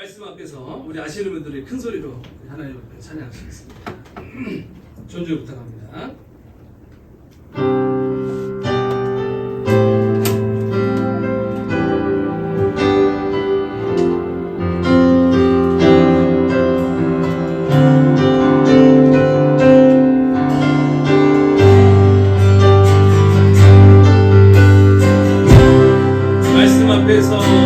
말씀 앞에서 우리 아시는 분들이 큰 소리로 하나님 앞에 찬양하시겠습니다. 전주 부탁합니다. 말씀 앞에서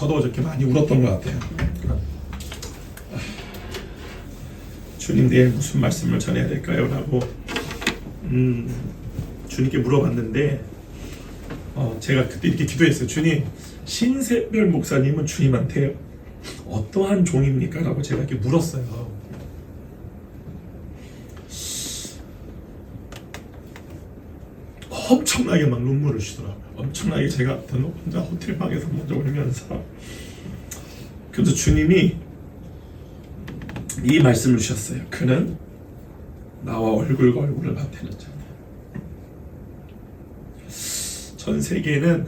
저도 어저께 많이 울었던 것 같아요. 주님 내일 무슨 말씀을 전해야 될까요? 라고 주님께 물어봤는데 제가 그때 이렇게 기도했어요. 주님, 신세별 목사님은 주님한테 어떠한 종입니까? 라고 제가 이렇게 물었어요. 엄청나게 막 눈물을 쉬더라고요. 엄청나게 제가 혼자 호텔방에서 먼저 울면서, 그래서 주님이 이 말씀을 주셨어요. 그는 나와 얼굴과 얼굴을 맞대는 자다. 전 세계에는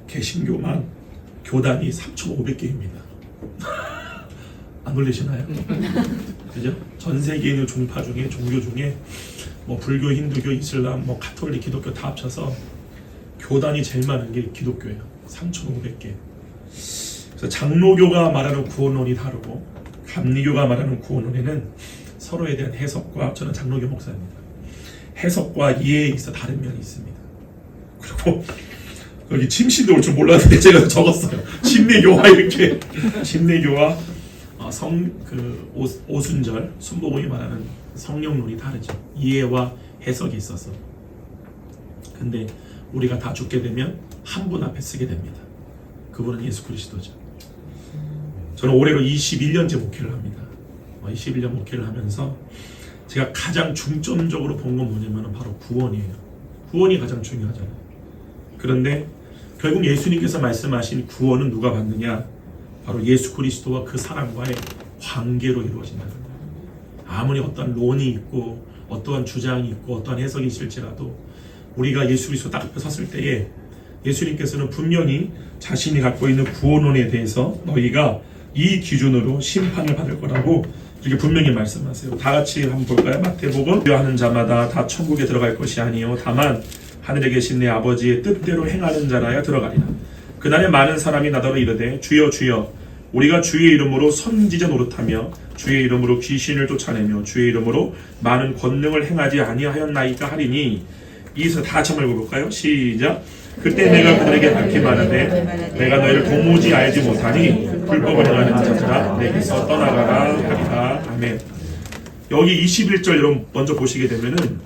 개신교만 교단이 3,500개입니다. 안 놀리시나요? 그죠? 전 세계에 있는 종파 중에, 종교 중에 뭐 불교, 힌두교, 이슬람, 뭐 가톨릭, 기독교 다 합쳐서 교단이 제일 많은 게 기독교예요. 3,500개. 그래서 장로교가 말하는 구원론이 다르고 감리교가 말하는 구원론에는 서로에 대한 해석과, 저는 장로교 목사입니다, 해석과 이해에 있어 다른 면이 있습니다. 그리고 여기 침신도 올 줄 몰랐는데 제가 적었어요. 침례교와 이렇게 침례교와 오순절 순복음이 말하는 성령론이 다르죠. 이해와 해석이 있어서. 근데 우리가 다 죽게 되면 한 분 앞에 쓰게 됩니다. 그분은 예수 그리스도죠. 저는 올해로 21년째 목회를 합니다. 21년 목회를 하면서 제가 가장 중점적으로 본 건 뭐냐면 바로 구원이에요. 구원이 가장 중요하잖아요. 그런데 결국 예수님께서 말씀하신 구원은 누가 받느냐? 바로 예수 그리스도와 그 사람과의 관계로 이루어진다는 거예요. 아무리 어떠한 론이 있고 어떠한 주장이 있고 어떠한 해석이 있을지라도 우리가 예수 그리스도 딱 앞에 섰을 때에 예수님께서는 분명히 자신이 갖고 있는 구원론에 대해서 너희가 이 기준으로 심판을 받을 거라고 이렇게 분명히 말씀하세요. 다 같이 한번 볼까요? 마태복음. 하는 자마다 다 천국에 들어갈 것이 아니요 다만 하늘에 계신 내 아버지의 뜻대로 행하는 자라야 들어가리라. 그날에 많은 사람이 나더러 이르되 주여 주여 우리가 주의 이름으로 선지자 노릇하며 주의 이름으로 귀신을 쫓아내며 주의 이름으로 많은 권능을 행하지 아니하였나이까 하리니. 이에서 다 같이 한번 읽어볼까요? 시작. 그때 내가 그들에게 밝히 말하되 내가 너희를 도무지 알지 못하니 불법을 행하는 자들아 내게서 떠나가라 하리라. 아멘. 여기 21절 여러분 먼저 보시게 되면은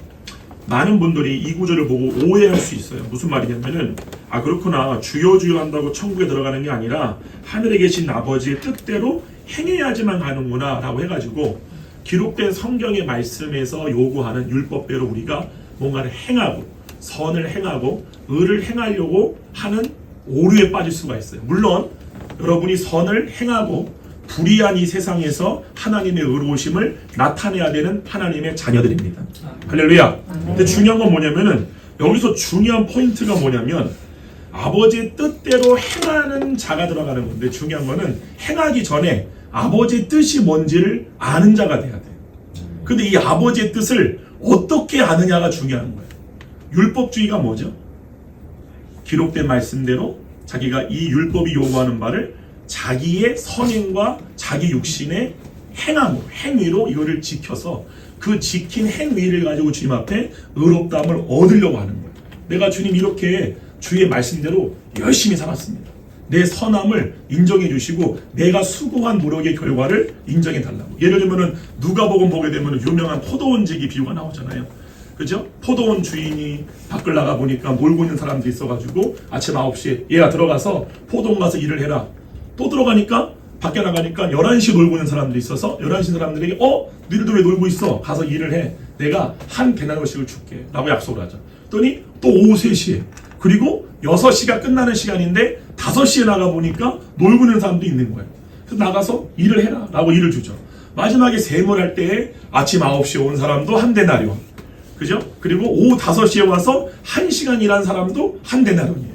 많은 분들이 이 구절을 보고 오해할 수 있어요. 무슨 말이냐면은 그렇구나, 주여 주여 한다고 천국에 들어가는 게 아니라 하늘에 계신 아버지의 뜻대로 행해야지만 가는구나 라고 해가지고 기록된 성경의 말씀에서 요구하는 율법대로 우리가 뭔가를 행하고 선을 행하고 의를 행하려고 하는 오류에 빠질 수가 있어요. 물론 여러분이 선을 행하고 불의한 이 세상에서 하나님의 의로우심을 나타내야 되는 하나님의 자녀들입니다. 할렐루야. 근데 중요한 건 뭐냐면은 여기서 중요한 포인트가 뭐냐면 아버지의 뜻대로 행하는 자가 들어가는 건데, 중요한 거는 행하기 전에 아버지의 뜻이 뭔지를 아는 자가 돼야 돼요. 근데 이 아버지의 뜻을 어떻게 아느냐가 중요한 거예요. 율법주의가 뭐죠? 기록된 말씀대로 자기가 이 율법이 요구하는 바를 자기의 선행과 자기 육신의 행함, 행위로 이거를 지켜서 그 지킨 행위를 가지고 주님 앞에 의롭다함을 얻으려고 하는 거예요. 내가 주님 이렇게 주의 말씀대로 열심히 살았습니다. 내 선함을 인정해 주시고 내가 수고한 노력의 결과를 인정해 달라고. 예를 들면은 누가복음 보게 되면 유명한 포도원지기 비유가 나오잖아요. 그죠? 포도원 주인이 밖을 나가 보니까 몰고 있는 사람들이 있어가지고 아침 9시에 얘가 들어가서 포도원 가서 일을 해라. 또 들어가니까 밖에 나가니까 11시에 놀고 있는 사람들이 있어서 11시 사람들에게 너희들 왜 놀고 있어? 가서 일을 해. 내가 한 데나리씩을 줄게 라고 약속을 하죠. 그랬더니 또 오후 3시에 그리고 6시가 끝나는 시간인데 5시에 나가보니까 놀고 있는 사람도 있는 거예요. 그래서 나가서 일을 해라 라고 일을 주죠. 마지막에 세모할 때에 아침 9시에 온 사람도 한 데나리온, 그죠? 그리고 오후 5시에 와서 1시간 일한 사람도 한 데나리온이에요.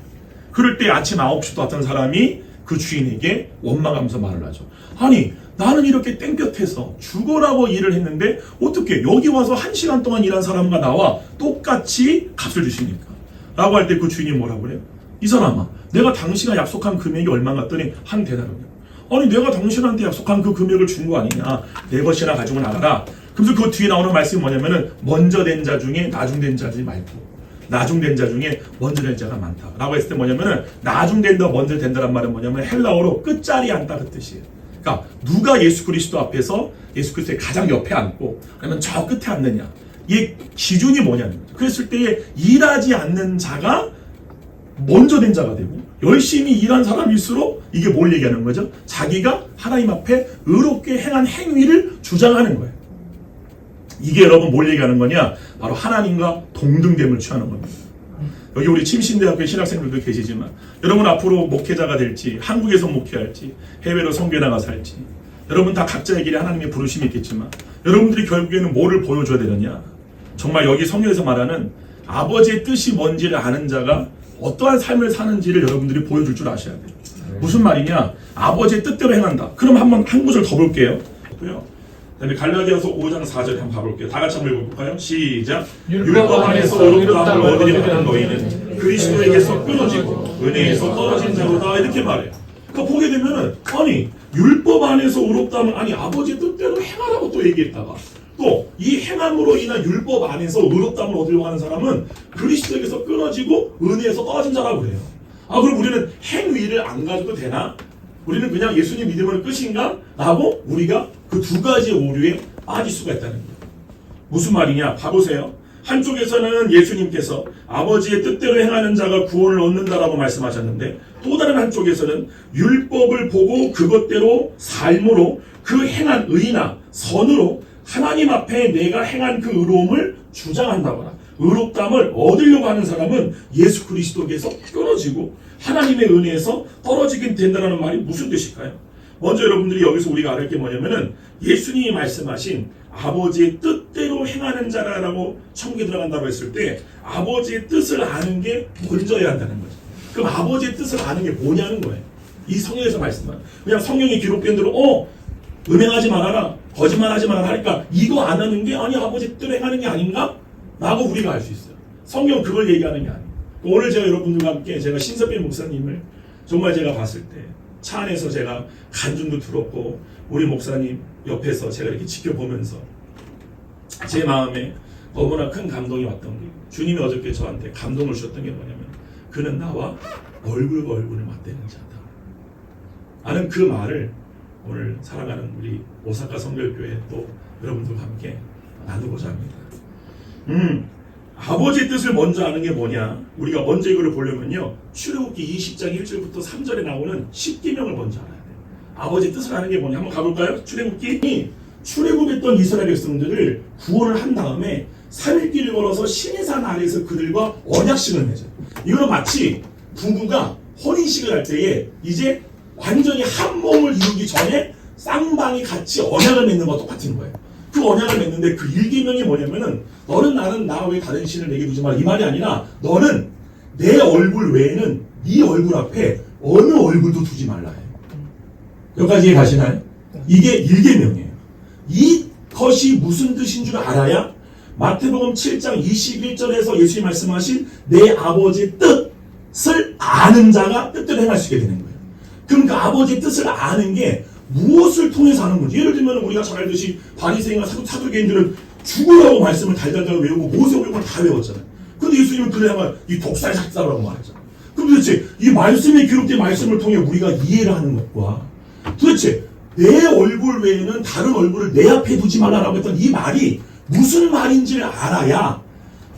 그럴 때 아침 9시도 왔던 사람이 그 주인에게 원망하면서 말을 하죠. 아니 나는 이렇게 땡볕에서 죽어라고 일을 했는데 어떻게 여기 와서 1시간 동안 일한 사람과 나와 똑같이 값을 주십니까? 라고 할 때 그 주인이 뭐라고 그래요? 이 사람아, 내가 당신과 약속한 금액이 얼마 같더니 한 데나리온이야. 아니 내가 당신한테 약속한 그 금액을 준 거 아니냐, 내 것이나 가지고 나가라. 그래서 그 뒤에 나오는 말씀이 뭐냐면은 먼저 된 자 중에 나중된 자들이 많고 나중된 자 중에 먼저 된 자가 많다 라고 했을 때 뭐냐면은 나중된다 먼저 된다란 말은 뭐냐면 헬라어로 끝자리에 앉다 그 뜻이에요. 그러니까 누가 예수 그리스도 앞에서 예수 그리스도의 가장 옆에 앉고 아니면 저 끝에 앉느냐, 이 기준이 뭐냐는 거죠. 그랬을 때에 일하지 않는 자가 먼저 된 자가 되고 열심히 일한 사람일수록 이게 뭘 얘기하는 거죠? 자기가 하나님 앞에 의롭게 행한 행위를 주장하는 거예요. 이게 여러분 뭘 얘기하는 거냐? 바로 하나님과 동등됨을 취하는 겁니다. 여기 우리 침신대학교 신학생들도 계시지만 여러분 앞으로 목회자가 될지, 한국에서 목회할지, 해외로 선교 나가서 할지, 여러분 다 각자의 길에 하나님의 부르심이 있겠지만 여러분들이 결국에는 뭐를 보여줘야 되느냐? 정말 여기 성경에서 말하는 아버지의 뜻이 뭔지를 아는 자가 어떠한 삶을 사는지를 여러분들이 보여줄 줄 아셔야 돼요. 무슨 말이냐? 아버지의 뜻대로 행한다. 그럼 한번 한 구절 더 볼게요. 그다음에 갈라디아서 5장 4절에 한번 봐볼게요. 다 같이 한번 읽어볼까요? 시작. 율법 안에서 의롭다함을 얻으려 하는 너희는 그리스도에게서 끊어지고 은혜에서 떨어진 자로다 이렇게 말해요. 그러니까 보게 되면은 아니 율법 안에서 의롭다함을 아니 아버지의 뜻대로 행하라고 또 얘기했다가 또 이 행함으로 인한 율법 안에서 의롭다함을 얻으려고 하는 사람은 그리스도에게서 끊어지고 은혜에서 떨어진 자라고 그래요. 아 그럼 우리는 행위를 안 가져도 되나? 우리는 그냥 예수님 믿으면 끝인가? 라고 우리가 그 두 가지 오류에 빠질 수가 있다는 거예요. 무슨 말이냐? 봐보세요. 한쪽에서는 예수님께서 아버지의 뜻대로 행하는 자가 구원을 얻는다라고 말씀하셨는데 또 다른 한쪽에서는 율법을 보고 그것대로 삶으로 그 행한 의나 선으로 하나님 앞에 내가 행한 그 의로움을 주장한다거나 의롭다함을 얻으려고 하는 사람은 예수 그리스도께서 끊어지고 하나님의 은혜에서 떨어지게 된다는 말이 무슨 뜻일까요? 먼저 여러분들이 여기서 우리가 알을 게 뭐냐면은 예수님이 말씀하신 아버지의 뜻대로 행하는 자라고 천국에 들어간다고 했을 때 아버지의 뜻을 아는 게 먼저야 한다는 거죠. 그럼 아버지의 뜻을 아는 게 뭐냐는 거예요. 이 성경에서 말씀한 그냥 성경에 기록된 대로 음행하지 말아라 거짓말하지 말아라 하니까 이거 안 하는 게 아니 아버지 뜻대로 행하는 게 아닌가? 라고 우리가 알 수 있어요. 성경 그걸 얘기하는 게 아니에요. 오늘 제가 여러분들과 함께 제가 신석빈 목사님을 정말 제가 봤을 때 차 안에서 제가 간증도 들었고 우리 목사님 옆에서 제가 이렇게 지켜보면서 제 마음에 너무나 큰 감동이 왔던 게 주님이 어저께 저한테 감동을 주셨던 게 뭐냐면 그는 나와 얼굴과 얼굴을 맞대는 자다 하는 그 말을 오늘 사랑하는 우리 오사카 성결교회 또 여러분들과 함께 나누고자 합니다. 아버지의 뜻을 먼저 아는 게 뭐냐? 우리가 먼저 이거를 보려면요. 출애굽기 20장 1절부터 3절에 나오는 10계명을 먼저 알아야 돼요. 아버지의 뜻을 아는 게 뭐냐? 한번 가볼까요? 출애굽했던 이스라엘 백성들을 구원을 한 다음에 3일길을 걸어서 시내산 아래에서 그들과 언약식을 맺어요. 이거는 마치 부부가 혼인식을 할 때에 이제 완전히 한 몸을 이루기 전에 쌍방이 같이 언약을 맺는 것과 똑같은 거예요. 그 언약을 맺는데 그 1계명이 뭐냐면은 너는 나는 나 외에 다른 신을 내게 두지 마라 이 말이 아니라 너는 내 얼굴 외에는 네 얼굴 앞에 어느 얼굴도 두지 말라 해요. 여기까지 가시나요? 이게 1계명이에요. 이것이 무슨 뜻인 줄 알아야 마태복음 7장 21절에서 예수님이 말씀하신 내 아버지의 뜻을 아는 자가 뜻대로 행할 수 있게 되는 거예요. 그럼 그 아버지의 뜻을 아는 게 무엇을 통해서 하는 건지. 예를 들면 우리가 잘 알듯이 바리새인과 사두개인들은 죽으라고 말씀을 달달달 외우고 모세오경을 다 외웠잖아요. 근데 예수님은 그래야만 이 독살 작사라고 말했잖아요. 그럼 도대체 이 말씀에 기록된 말씀을 통해 우리가 이해를 하는 것과 도대체 내 얼굴 외에는 다른 얼굴을 내 앞에 두지 말라라고 했던 이 말이 무슨 말인지를 알아야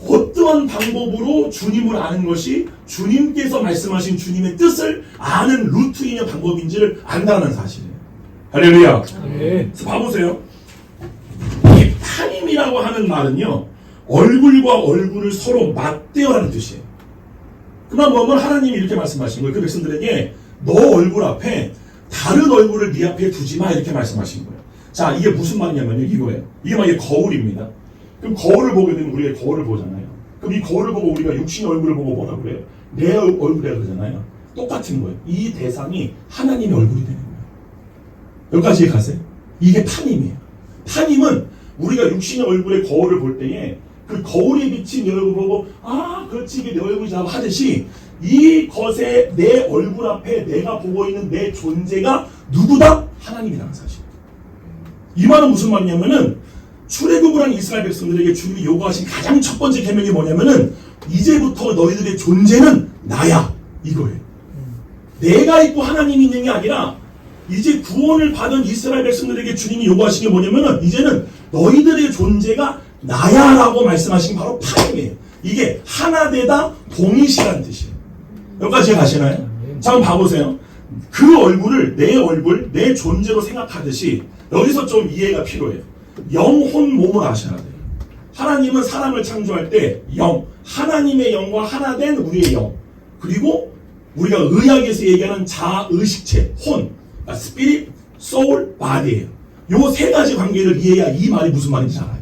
어떠한 방법으로 주님을 아는 것이 주님께서 말씀하신 주님의 뜻을 아는 루트이냐 방법인지를 안다는 사실이에요. 할렐루야. 그래서 봐보세요. 이 파님이라고 하는 말은요. 얼굴과 얼굴을 서로 맞대어라는 뜻이에요. 그만 보면 하나님이 이렇게 말씀하신 거예요. 그 백성들에게 너 얼굴 앞에 다른 얼굴을 네 앞에 두지 마 이렇게 말씀하신 거예요. 자, 이게 무슨 말이냐면요. 이거예요. 이게 막 이게 거울입니다. 그럼 거울을 보게 되면 우리가 거울을 보잖아요. 그럼 이 거울을 보고 우리가 육신의 얼굴을 보고 뭐라 그래요? 내 얼굴이라 그러잖아요. 똑같은 거예요. 이 대상이 하나님의 얼굴이 되는 거예요. 여기까지 가세요. 이게 파님이에요. 파님은 우리가 육신의 얼굴의 거울을 볼 때에 그 거울에 비친 내 얼굴 보고 그렇지 이게 내 얼굴이다 하듯이 이것에 내 얼굴 앞에 내가 보고 있는 내 존재가 누구다? 하나님이라는 사실. 이 말은 무슨 말이냐면은 출애굽을 한 이스라엘 백성들에게 주님이 요구하신 가장 첫 번째 계명이 뭐냐면은 이제부터 너희들의 존재는 나야 이거예요. 내가 있고 하나님이 있는 게 아니라 이제 구원을 받은 이스라엘 백성들에게 주님이 요구하신 게 뭐냐면은 이제는 너희들의 존재가 나야라고 말씀하신 게 바로 파임이에요. 이게 하나 되다 동일시라는 뜻이에요. 여기까지 가시나요? 자, 한번 봐보세요. 그 얼굴을 내 얼굴, 내 존재로 생각하듯이 여기서 좀 이해가 필요해요. 영혼 몸을 아셔야 돼요. 하나님은 사람을 창조할 때 영, 하나님의 영과 하나 된 우리의 영, 그리고 우리가 의학에서 얘기하는 자의식체, 혼, 스피릿, soul, body예요. 요 세 가지 관계를 이해해야 이 말이 무슨 말인지 알아요.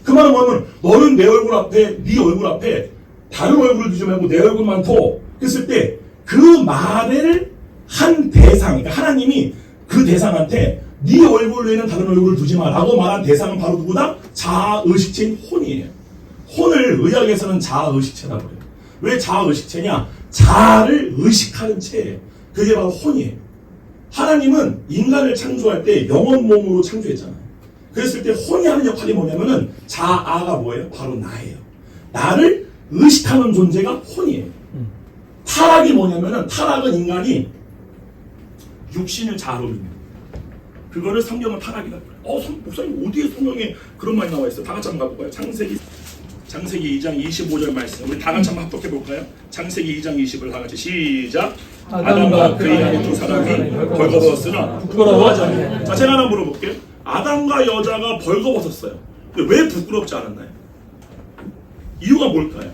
그 말은 뭐냐면 너는 내 얼굴 앞에, 네 얼굴 앞에 다른 얼굴을 두지 말고 내 얼굴만 둬. 그랬을 때 그 말을 한 대상, 그러니까 하나님이 그 대상한테 네 얼굴 외에는 다른 얼굴을 두지 마라고 말한 대상은 바로 누구다? 자아의식체인 혼이에요. 혼을 의학에서는 자아의식체라고 해요. 왜 자아의식체냐? 자아를 의식하는 체예요. 그게 바로 혼이에요. 하나님은 인간을 창조할 때 영혼 몸으로 창조했잖아요. 그랬을 때 혼이 하는 역할이 뭐냐면은 자아가 뭐예요? 바로 나예요. 나를 의식하는 존재가 혼이에요. 타락이 뭐냐면은 타락은 인간이 육신을 자아로 믿는 그거를 성경은 타락이라고 해요. 목사님 어디에 성경에 그런 말이 나와 있어요? 다 같이 한번 가볼까요? 창세기 2장 25절 말씀 우리 다 같이 한번 합독해 볼까요? 창세기 2장 20을 다 같이 시작. 아담과 그의 아내 두 사람이 벌거벗었으나 부끄러워하지 않아요. 자, 제가 하나 물어볼게요. 아담과 여자가 벌거벗었어요. 왜 부끄럽지 않았나요? 이유가 뭘까요?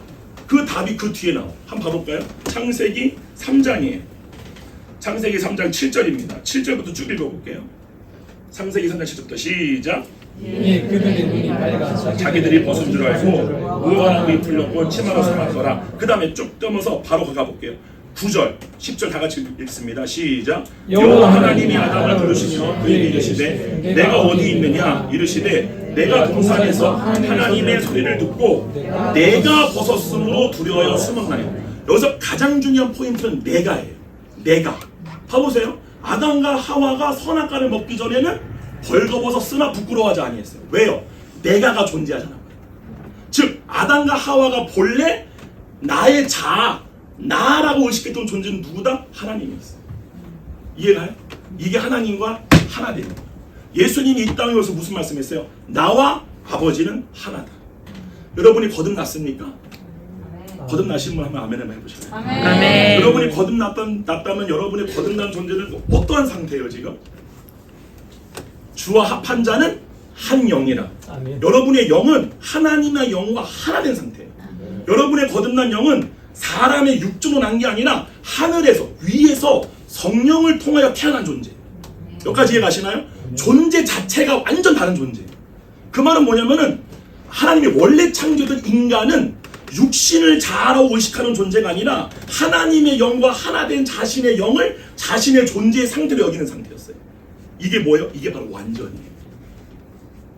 그 답이 그 뒤에 나와요. 한번 봐볼까요? 창세기 3장이에요. 창세기 3장 7절입니다. 7절부터 쭉 읽어볼게요. 창세기 3장 7절부터 시작. 예, 그들의 눈이 밝아 자기들이 벗은 줄 알고 무화과나무에 풀렸고 치마로 삼았더라. 그 다음에 쭉 넘어서 바로 가볼게요. 9절, 10절 다 같이 읽습니다. 시작. 여호와 하나님이 아담을 부르시며 그에게 이르시되 내가 어디 있느냐 이르시되 내가 동산에서 하나님의 소리를 듣고 내가 벗었으므로 두려워하여 숨었나요. 여기서 가장 중요한 포인트는 내가예요. 내가. 봐보세요. 아담과 하와가 선악과를 먹기 전에는 벌거벗었으나 부끄러워하지 아니했어요. 왜요? 내가가 존재하잖아요. 즉 아담과 하와가 본래 나의 자아, 나라고 의식했던 존재는 누구다? 하나님이었어요. 이해가요? 이게 하나님과 하나 되는 거예요. 예수님이 이 땅에 와서 무슨 말씀했어요? 나와 아버지는 하나다. 여러분이 거듭났습니까? 거듭나신 분 한번 아멘 한번 해보셔요. 아멘. 여러분이 거듭났다면 여러분의 거듭난 존재는 어떠한 상태예요 지금? 주와 합한 자는 한 영이라. 아멘. 여러분의 영은 하나님의 영과 하나 된 상태예요. 여러분의 거듭난 영은 사람의 육조로 난 게 아니라 하늘에서 위에서 성령을 통하여 태어난 존재. 여기까지 이해가시나요? 존재 자체가 완전 다른 존재예요. 그 말은 뭐냐면은 하나님이 원래 창조된 인간은 육신을 자아라고 의식하는 존재가 아니라 하나님의 영과 하나 된 자신의 영을 자신의 존재의 상태로 여기는 상태였어요. 이게 뭐예요? 이게 바로 완전이에요.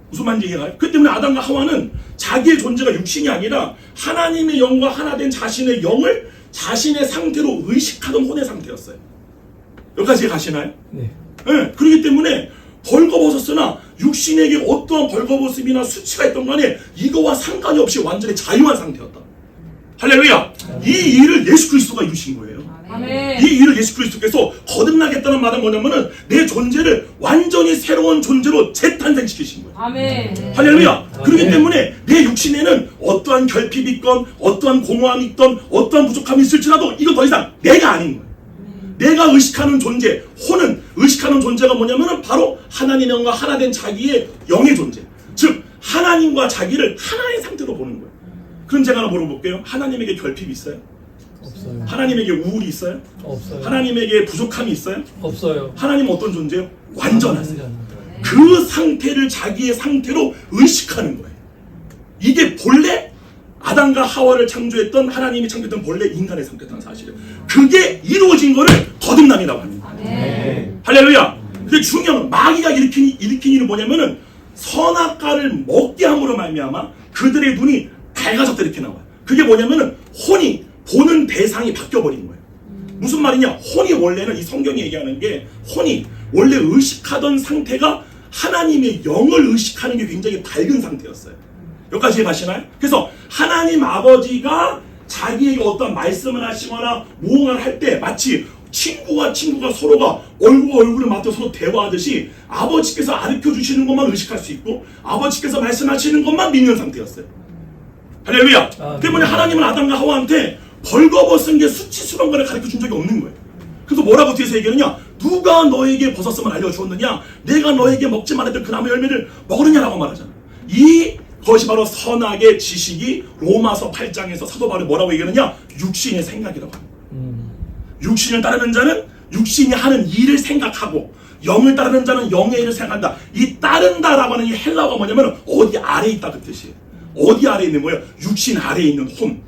무슨 말인지 이해가요? 그 때문에 아담과 하와는 자기의 존재가 육신이 아니라 하나님의 영과 하나 된 자신의 영을 자신의 상태로 의식하던 혼의 상태였어요. 여기까지 가시나요? 네. 네. 그렇기 때문에 벌거벗었으나 육신에게 어떠한 벌거벗음이나 수치가 있던 간에 이거와 상관이 없이 완전히 자유한 상태였다. 할렐루야! 이 일을 예수 그리스도가 이루신 거예요. 아멘. 이 일을 예수 그리스도께서 거듭나겠다는 말은 뭐냐면은 내 존재를 완전히 새로운 존재로 재탄생시키신 거예요. 아멘. 할렐루야! 그렇기 때문에 내 육신에는 어떠한 결핍이 있건 어떠한 공허함이 있던 어떠한 부족함이 있을지라도 이거 더 이상 내가 아닌 거예요. 내가 의식하는 존재, 혼은 의식하는 존재가 뭐냐면은 바로 하나님의 영과 하나 된 자기의 영의 존재. 즉 하나님과 자기를 하나의 상태로 보는 거예요. 그럼 제가 하나 물어볼게요. 하나님에게 결핍이 있어요? 없어요. 하나님에게 우울이 있어요? 없어요. 하나님에게 부족함이 있어요? 없어요. 하나님은 어떤 존재예요? 완전하세요. 그 상태를 자기의 상태로 의식하는 거예요. 이게 본래 아담과 하와를 창조했던 하나님이 창조했던 본래 인간의 상태였다는 사실이에요. 그게 이루어진 거를 거듭남이라고 합니다. 할렐루야. 근데 중요한 건 마귀가 일으킨 일은 뭐냐면은 선악과를 먹게 함으로 말미암아 그들의 눈이 밝아졌다 이렇게 나와요. 그게 뭐냐면은 혼이 보는 대상이 바뀌어버린 거예요. 무슨 말이냐? 혼이 원래는 이 성경이 얘기하는 게 혼이 원래 의식하던 상태가 하나님의 영을 의식하는 게 굉장히 밝은 상태였어요. 여기까지 가시나요? 그래서 하나님 아버지가 자기에게 어떤 말씀을 하시거나 무언가를 할 때 마치 친구가 서로가 얼굴을 맞춰 서로 대화하듯이 아버지께서 가르쳐 주시는 것만 의식할 수 있고 아버지께서 말씀하시는 것만 믿는 상태였어요. 할렐루야. 때문에 하나님은 아담과 하와한테 벌거벗은 게 수치스러운 거를 가르쳐 준 적이 없는 거예요. 그래서 뭐라고 뒤에서 얘기하느냐? 누가 너에게 벗었음을 알려주었느냐? 내가 너에게 먹지 말았던 그 나무 열매를 먹으느냐라고 말하잖아. 그것이 바로 선악의 지식이 로마서 8장에서 사도 바울이 뭐라고 얘기하느냐? 육신의 생각이라고 합니다. 육신을 따르는 자는 육신이 하는 일을 생각하고 영을 따르는 자는 영의 일을 생각한다. 이 따른다라고 하는 이 헬라어가 뭐냐면 어디 아래에 있다 그 뜻이에요. 어디 아래에 있는 거예요? 육신 아래에 있는 혼.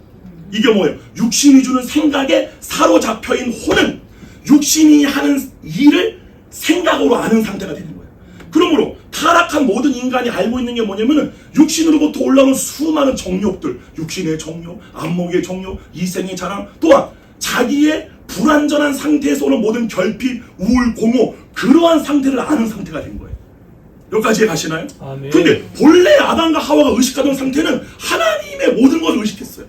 이게 뭐예요? 육신이 주는 생각에 사로잡혀인 혼은 육신이 하는 일을 생각으로 아는 상태가 되는 거예요. 그러므로 타락한 모든 인간이 알고 있는 게 뭐냐면은 육신으로부터 올라오는 수많은 정욕들, 육신의 정욕, 안목의 정욕, 이생의 자랑, 또한 자기의 불완전한 상태에서 오는 모든 결핍, 우울, 공허, 그러한 상태를 아는 상태가 된 거예요. 여기까지 가시나요? 아멘. 근데 본래 아담과 하와가 의식하던 상태는 하나님의 모든 것을 의식했어요.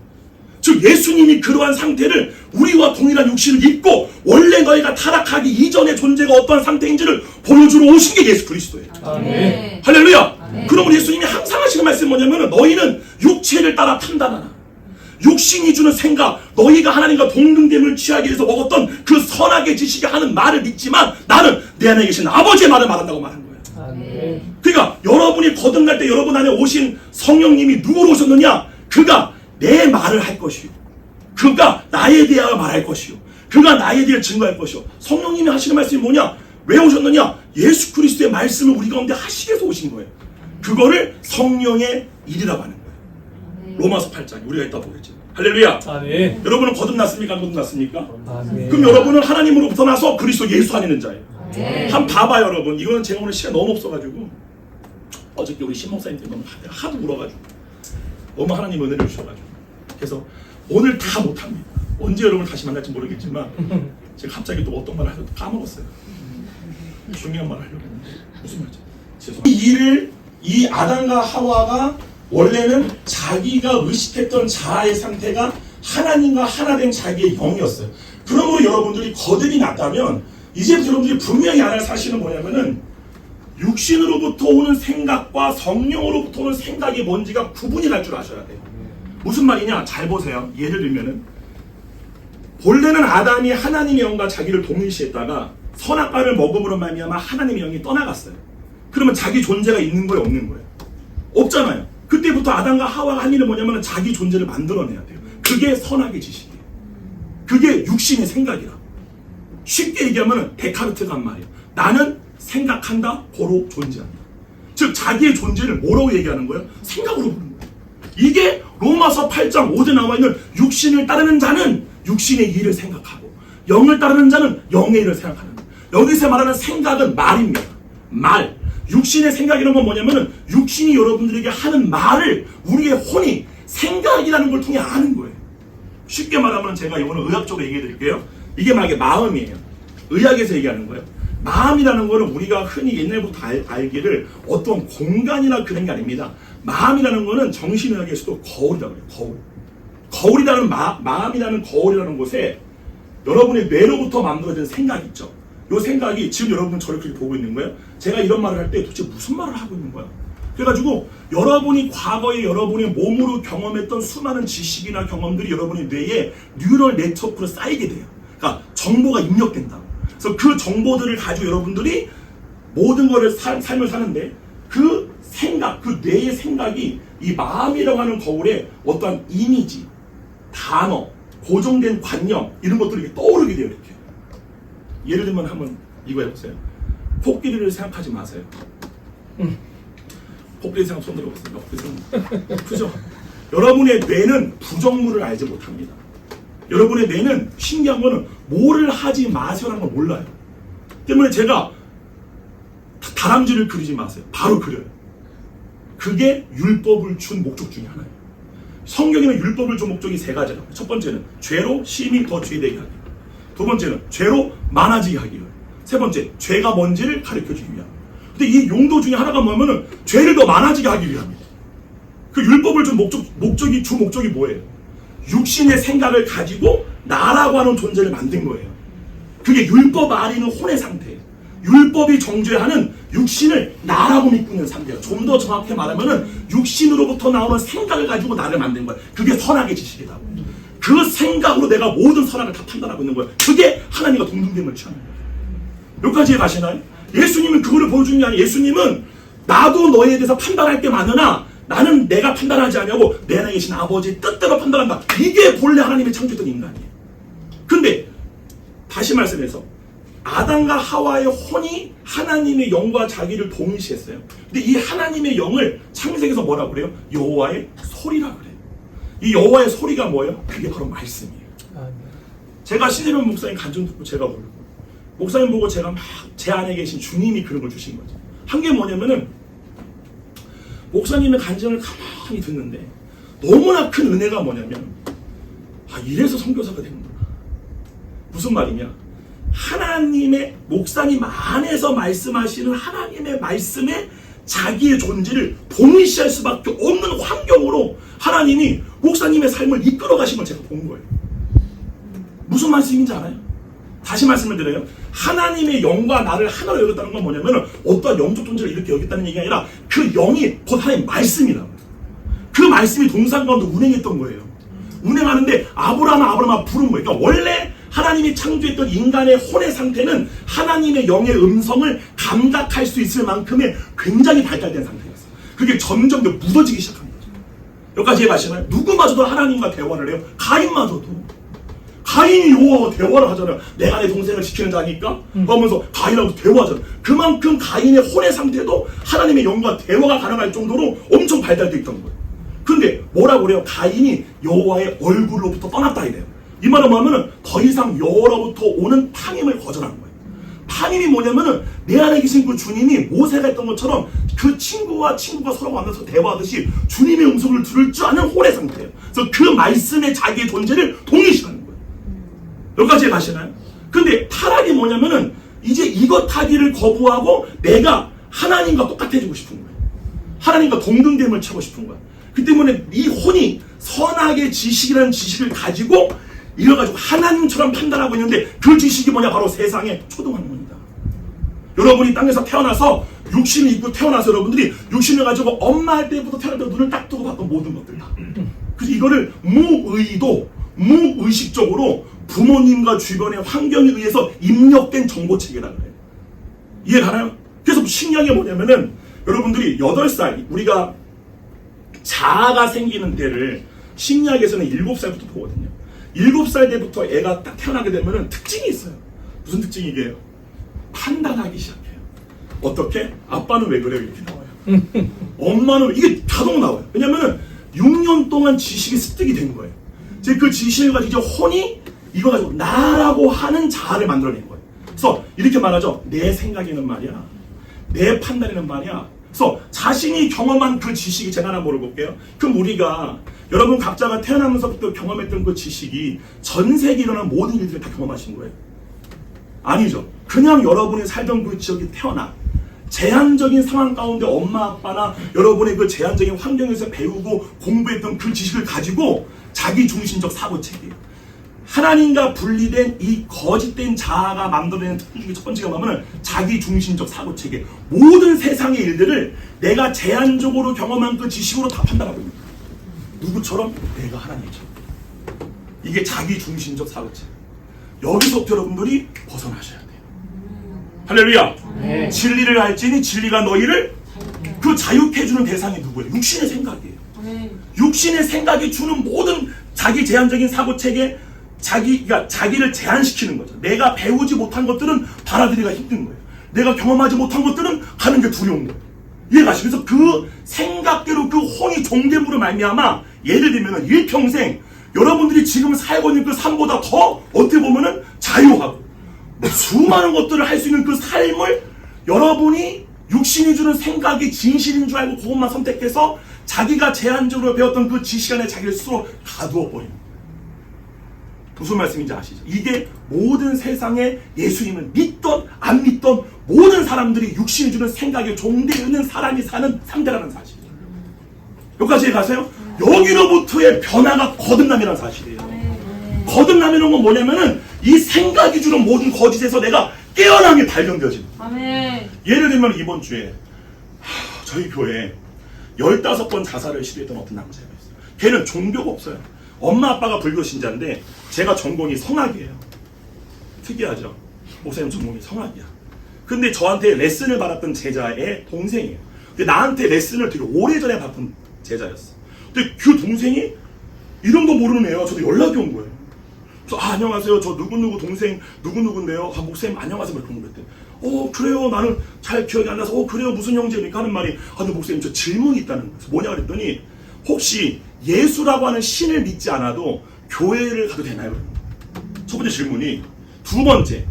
즉 예수님이 그러한 상태를 우리와 동일한 육신을 입고 원래 너희가 타락하기 이전의 존재가 어떠한 상태인지를 보여주러 오신 게 예수 그리스도예요. 아멘. 할렐루야. 아멘. 그러므로 예수님이 항상 하시는 말씀이 뭐냐면 너희는 육체를 따라 판단하나 육신이 주는 생각, 너희가 하나님과 동등됨을 취하기 위해서 먹었던 그 선악의 지식이 하는 말을 믿지만 나는 내 안에 계신 아버지의 말을 말한다고 말한 거예요. 아멘. 그러니까 여러분이 거듭날 때 여러분 안에 오신 성령님이 누구로 오셨느냐? 그가 내 말을 할 것이요, 그가 나에 대하여 말할 것이요, 그가 나에 대해 증거할 것이요. 성령님이 하시는 말씀이 뭐냐? 왜 오셨느냐? 예수 그리스도의 말씀을 우리 가운데 하시기 위해서 오신 거예요. 그거를 성령의 일이라고 하는 거예요. 로마서 8장 우리가 이따 보겠죠. 할렐루야. 아멘. 여러분은 거듭났습니까? 안 거듭났습니까? 아멘. 그럼 여러분은 하나님으로부터 나서 그리스도 예수 안에 있는 자예요. 네. 한 봐봐요 여러분. 이거는 제가 오늘 시간 너무 없어가지고 어저께 우리 신목사님 때문에 하도 울어가지고 너무 하나님 은혜를 주셔가지고 그래서 오늘 다 못합니다. 언제 여러분을 다시 만날지 모르겠지만 제가 갑자기 또 어떤 말을 하려고 까먹었어요. 중요한 말을 하려고 했는데 무슨 말이죠? 죄송합니다. 이 일을 이 아담과 하와가 원래는 자기가 의식했던 자아의 상태가 하나님과 하나 된 자기의 영이었어요. 그러므로 여러분들이 거듭이 났다면 이제부터 여러분들이 분명히 알아야 할 사실은 뭐냐면은 육신으로부터 오는 생각과 성령으로부터 오는 생각이 뭔지가 구분이 날 줄 아셔야 돼요. 무슨 말이냐? 잘 보세요. 예를 들면은 본래는 아담이 하나님의 영과 자기를 동일시했다가 선악과를 먹음으로 말미암아 하나님의 영이 떠나갔어요. 그러면 자기 존재가 있는 거예요, 없는 거예요? 없잖아요. 그때부터 아담과 하와가 한 일은 뭐냐면 자기 존재를 만들어내야 돼요. 그게 선악의 지식이에요. 그게 육신의 생각이라. 쉽게 얘기하면 데카르트가 한 말이에요. 나는 생각한다, 고로 존재한다. 즉 자기의 존재를 뭐라고 얘기하는 거예요? 생각으로 보는 거예요. 이게 로마서 8장 5절 나와 있는 육신을 따르는 자는 육신의 일을 생각하고 영을 따르는 자는 영의 일을 생각하는 거예요. 여기서 말하는 생각은 말입니다. 말. 육신의 생각이라는 건 뭐냐면은 육신이 여러분들에게 하는 말을 우리의 혼이 생각이라는 걸 통해 아는 거예요. 쉽게 말하면 제가 이거는 의학적으로 얘기해 드릴게요. 이게 만약에 마음이에요. 의학에서 얘기하는 거예요. 마음이라는 거는 우리가 흔히 옛날부터 알기를 어떤 공간이나 그런 게 아닙니다. 마음이라는 거는 정신의학에서도 거울이라고 해요. 거울. 거울이라는 마음이라는 거울이라는 곳에 여러분의 뇌로부터 만들어진 생각 있죠. 이 생각이 지금 여러분 저를 그렇게 보고 있는 거예요. 제가 이런 말을 할 때 도대체 무슨 말을 하고 있는 거야? 그래가지고 여러분이 과거에 여러분의 몸으로 경험했던 수많은 지식이나 경험들이 여러분의 뇌에 뉴럴 네트워크로 쌓이게 돼요. 그러니까 정보가 입력된다. 그래서 그 정보들을 가지고 여러분들이 모든 거를 삶을 사는데 그 생각, 그 뇌의 생각이 이 마음이라고 하는 거울에 어떠한 이미지, 단어, 고정된 관념 이런 것들이 이렇게 떠오르게 돼요. 이렇게. 예를 들면 한번 이거 해보세요. 코끼리를 생각하지 마세요. 코끼리 생각 손 들어보세요. 그죠? 여러분의 뇌는 부정물을 알지 못합니다. 여러분의 뇌는 신기한 거는 뭐를 하지 마세요라는 걸 몰라요. 때문에 제가 다람쥐를 그리지 마세요. 바로 그려요. 그게 율법을 준 목적 중에 하나예요. 성경에는 율법을 준 목적이 세 가지라고 해요. 첫 번째는 죄로 심히 더 죄되게 하기. 두 번째는 죄로 많아지게 하기 위하여. 세 번째, 죄가 뭔지를 가르쳐주기 위하여. 근데 이 용도 중에 하나가 뭐냐면은 죄를 더 많아지게 하기 위함이에요. 그 율법을 준 주 목적이 뭐예요? 육신의 생각을 가지고 나라고 하는 존재를 만든 거예요. 그게 율법 아래 있는 혼의 상태예요. 율법이 정죄하는 육신을 나라고 믿고 있는 상태예요. 좀 더 정확히 말하면은 육신으로부터 나오는 생각을 가지고 나를 만든 거예요. 그게 선악의 지식이다. 그 생각으로 내가 모든 선악을 다 판단하고 있는 거예요. 그게 하나님과 동등됨을 취하는 거예요. 여기까지 가시나요? 예수님은 그거를 보여주는 게 아니에요. 예수님은 나도 너에 대해서 판단할 게 많으나 나는 내가 판단하지 않냐고 내 안에 계신 아버지의 뜻대로 판단한다. 이게 본래 하나님의 창조했던 인간이에요. 근데 다시 말씀해서 아담과 하와의 혼이 하나님의 영과 자기를 동일시했어요. 근데 이 하나님의 영을 창세기에서 뭐라고 그래요? 여호와의 소리라고 그래요. 이 여호와의 소리가 뭐예요? 그게 바로 말씀이에요. 제가 신세변 목사님 간증 듣고 제가 울고, 목사님 보고 제가 막 제 안에 계신 주님이 그런 걸 주신 거죠. 한 게 뭐냐면은 목사님의 간증을 가만히 듣는데 너무나 큰 은혜가 뭐냐면, 이래서 선교사가 되는구나. 무슨 말이냐? 하나님의, 목사님 안에서 말씀하시는 하나님의 말씀에 자기의 존재를 동일시할 수밖에 없는 환경으로 하나님이 목사님의 삶을 이끌어 가신 걸 제가 본 거예요. 무슨 말씀인지 알아요? 다시 말씀을 드려요. 하나님의 영과 나를 하나로 여겼다는 건 뭐냐면 어떠한 영적 존재를 이렇게 여겼다는 얘기가 아니라 그 영이 곧 하나님의 말씀이라고. 그 말씀이 동산 가운데 운행했던 거예요. 운행하는데 아브라함아 부른 거예요. 그러니까 원래 하나님이 창조했던 인간의 혼의 상태는 하나님의 영의 음성을 감각할 수 있을 만큼의 굉장히 발달된 상태였어요. 그게 점점 더 묻어지기 시작한 거죠. 여기까지 이해하시나요? 누구마저도 하나님과 대화를 해요. 가인마저도. 가인이 여호와와 대화를 하잖아요. 내가 내 동생을 지키는 자니까 그러면서 가인하고 대화하잖아요. 그만큼 가인의 혼의 상태도 하나님의 영과 대화가 가능할 정도로 엄청 발달되어 있던 거예요. 근데 뭐라고 그래요? 가인이 여호와의 얼굴로부터 떠났다 이래요. 이 말은 뭐냐면은 더 이상 여호와로부터 오는 탕임을 거절하는 거예요. 탕임이 뭐냐면은 내 안에 계신 그 주님이 모세가 했던 것처럼 그 친구가 서로 만나서 대화하듯이 주님의 음성을 들을 줄 아는 혼의 상태예요. 그래서 그 말씀에 자기의 존재를 동일시하는 거예요. 여기까지 가시나요? 근데 타락이 뭐냐면은 이제 이것 하기를 거부하고 내가 하나님과 똑같아지고 싶은 거예요. 하나님과 동등됨을 채고 싶은 거예요. 그 때문에 이 혼이 선악의 지식이라는 지식을 가지고 이래가지고 하나님처럼 판단하고 있는데 그 지식이 뭐냐? 바로 세상의 초등학문이다. 여러분이 땅에서 태어나서 육신을 입고 태어나서 여러분들이 육신을 가지고 엄마할 때부터 태어날 때 눈을 딱 뜨고 봤던 모든 것들 다. 그래서 이거를 무의식적으로 부모님과 주변의 환경에 의해서 입력된 정보체계라고 해요. 이해 가나요? 그래서 신기한 게 뭐냐면은 여러분들이 8살, 우리가 자아가 생기는 때를 신약에서는 7살부터 보거든요. 7살 때부터 애가 딱 태어나게 되면은 특징이 있어요. 무슨 특징이게요? 판단하기 시작해요. 어떻게? 아빠는 왜 그래요? 이렇게 나와요. 엄마는 이게 자동 나와요. 왜냐면은 6년 동안 지식이 습득이 된 거예요. 이제 그 지식을 가지고 이제 혼이 이거 가지고 나라고 하는 자아를 만들어낸 거예요. 그래서 이렇게 말하죠. 내 생각에는 말이야. 내 판단에는 말이야. 그래서 자신이 경험한 그 지식이 제가 하나 물어볼게요. 그럼 우리가 여러분 각자가 태어나면서부터 경험했던 그 지식이 전 세계에 일어난 모든 일들을 다 경험하신 거예요? 아니죠. 그냥 여러분이 살던 그 지역에 태어나 제한적인 상황 가운데 엄마 아빠나 여러분의 그 제한적인 환경에서 배우고 공부했던 그 지식을 가지고 자기 중심적 사고체계예요. 하나님과 분리된 이 거짓된 자아가 만들어내는 특징 중에 첫 번째가 뭐냐면 자기 중심적 사고체계. 모든 세상의 일들을 내가 제한적으로 경험한 그 지식으로 다 판단하고 있는 거예요. 누구처럼? 내가 하나님처럼. 이게 자기 중심적 사고체계. 여기서부터 여러분들이 벗어나셔야 돼요. 할렐루야. 네. 진리를 알지니 진리가 너희를 그 자유케 해주는 대상이 누구예요? 육신의 생각이에요. 육신의 생각이 주는 모든 자기 제한적인 사고체계, 자기를 제한시키는 거죠. 내가 배우지 못한 것들은 받아들이기가 힘든 거예요. 내가 경험하지 못한 것들은 가는 게 두려운 거예요. 이해가시죠? 그래서 그 생각대로 그 혼이 종됨으로 말미암아 예를 들면 일평생 여러분들이 지금 살고 있는 그 삶보다 더 어떻게 보면은 자유하고 수많은 것들을 할 수 있는 그 삶을 여러분이 육신이 주는 생각이 진실인 줄 알고 그것만 선택해서 자기가 제한적으로 배웠던 그 지식 안에 자기를 스스로 가두어 버리는 거예요. 무슨 말씀인지 아시죠? 이게 모든 세상에 예수님을 믿던 안 믿던 모든 사람들이 육신이 주는 생각에 종되는 사람이 사는 상대라는 사실이에요. 여기까지 가세요? 여기로부터의 변화가 거듭남이라는 사실이에요. 거듭남이라는 건 뭐냐면은 이 생각이 주는 모든 거짓에서 내가 깨어남이 발견되어지는 거예요. 예를 들면 이번 주에 저희 교회에 15번 자살을 시도했던 어떤 남자가 있어요. 걔는 종교가 없어요. 엄마 아빠가 불교 신자인데 제가 전공이 성악이에요. 특이하죠? 목사님 전공이 성악이야. 근데 저한테 레슨을 받았던 제자의 동생이에요. 근데 나한테 레슨을 되게 오래전에 받은 제자였어. 근데 그 동생이 이런 거 모르는 애가 저도 연락이 온 거예요. 그래서 안녕하세요. 저 누구누구 동생 누구누구인데요. 목사님 안녕하세요. 그런 거 했더니 그래요. 나는 잘 기억이 안 나서 그래요. 무슨 형제입니까? 하는 말이 근데 목사님 저 질문이 있다는 거예요. 뭐냐 그랬더니 혹시 예수라고 하는 신을 믿지 않아도 교회를 가도 되나요? 첫 번째 질문이. 두 번째,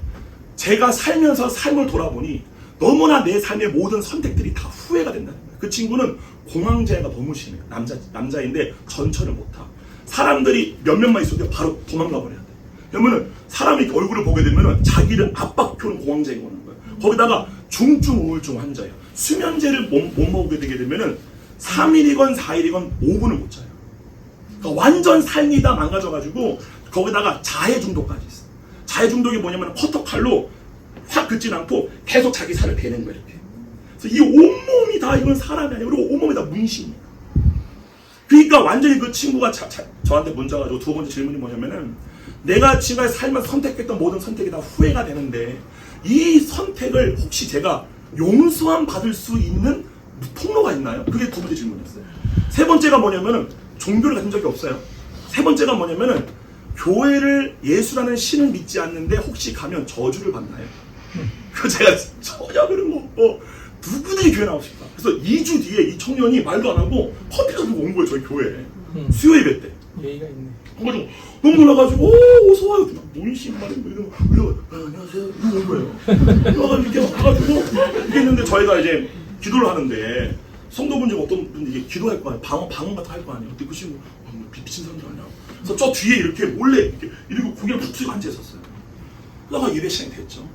제가 살면서 삶을 돌아보니 너무나 내 삶의 모든 선택들이 다 후회가 된다는 거예요. 그 친구는 공황장애가 너무 심해요. 남자인데 전철을 못 타. 사람들이 몇몇만 있어도 바로 도망가 버려야 돼. 그러면은 사람이 얼굴을 보게 되면은 자기를 압박해오는 공황장애가 오는 거예요. 거기다가 중증 우울증 환자예요. 수면제를 못 먹게 되게 되면은 3일이건 4일이건 5분을 못 자요. 그러니까 완전 삶이 다 망가져가지고 거기다가 자해 중독까지 있어. 자해 중독이 뭐냐면 커터칼로 확 긋진 않고 계속 자기 살을 베는 거예요. 이렇게. 그래서 이 온몸이 다 이건 사람이 아니고 그리고 온몸이 다 문신이에요. 그러니까 완전히 그 친구가 저한테 문자 가지고 두 번째 질문이 뭐냐면은 내가 지금까지 살면서 선택했던 모든 선택이 다 후회가 되는데 이 선택을 혹시 제가 용서함 받을 수 있는 통로가 있나요? 그게 두 번째 질문이었어요. 세 번째가 뭐냐면은 종교를 가진 적이 없어요. 세 번째가 뭐냐면은 교회를 예수라는 신을 믿지 않는데 혹시 가면 저주를 받나요? 그 제가 전혀 그런 거 없고 누구들이 교회 나오고 싶다. 그래서 2주 뒤에 이 청년이 말도 안 하고 커피를 들고 온 거예요. 저희 교회에. 수요 예배 때. 예의가 있네. 그래가지고 너무 놀라가지고 어서 와요. 뭔 신발인가 이러고 안녕하세요. 이러고 온 거예요. 이렇게 와가지고 이렇게 했는데 저희가 이제 기도를 하는데 성도분 중에 어떤 분이 이게 기도할 거 아니에요. 방언 같은 거 할 거 아니에요. 근데 그 친구 미친 사람들 아니야. 그래서 저 뒤에 이렇게 몰래 이러고 고개를 푹 숙이고 앉아 있었어요. 그러다가 예배 시간이 됐죠.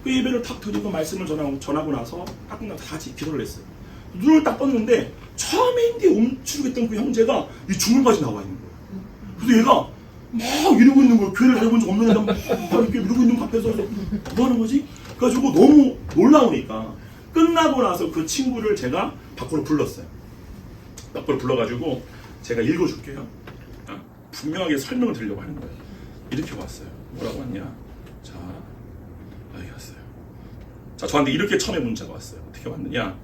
그 예배를 탁 드리고 말씀을 전하고 나서 딱 끝나서 다 같이 기도를 했어요. 눈을 딱 떴는데 처음에 인데 움츠르겠던 그 형제가 이 주문까지 나와 있는 거예요. 그래서 얘가 막 이러고 있는 거예요. 교회를 다녀본 적 없는 애가 막 이렇게 이러고 있는 거 앞에서 뭐 하는 거지? 그래가지고 너무 놀라우니까 끝나고 나서 그 친구를 제가 밖으로 불렀어요. 밖으로 불러가지고 제가 읽어줄게요. 분명하게 설명을 드리려고 하는 거예요. 이렇게 왔어요. 뭐라고 왔냐? 자, 여기 왔어요. 자, 저한테 이렇게 처음에 문자가 왔어요. 어떻게 왔느냐?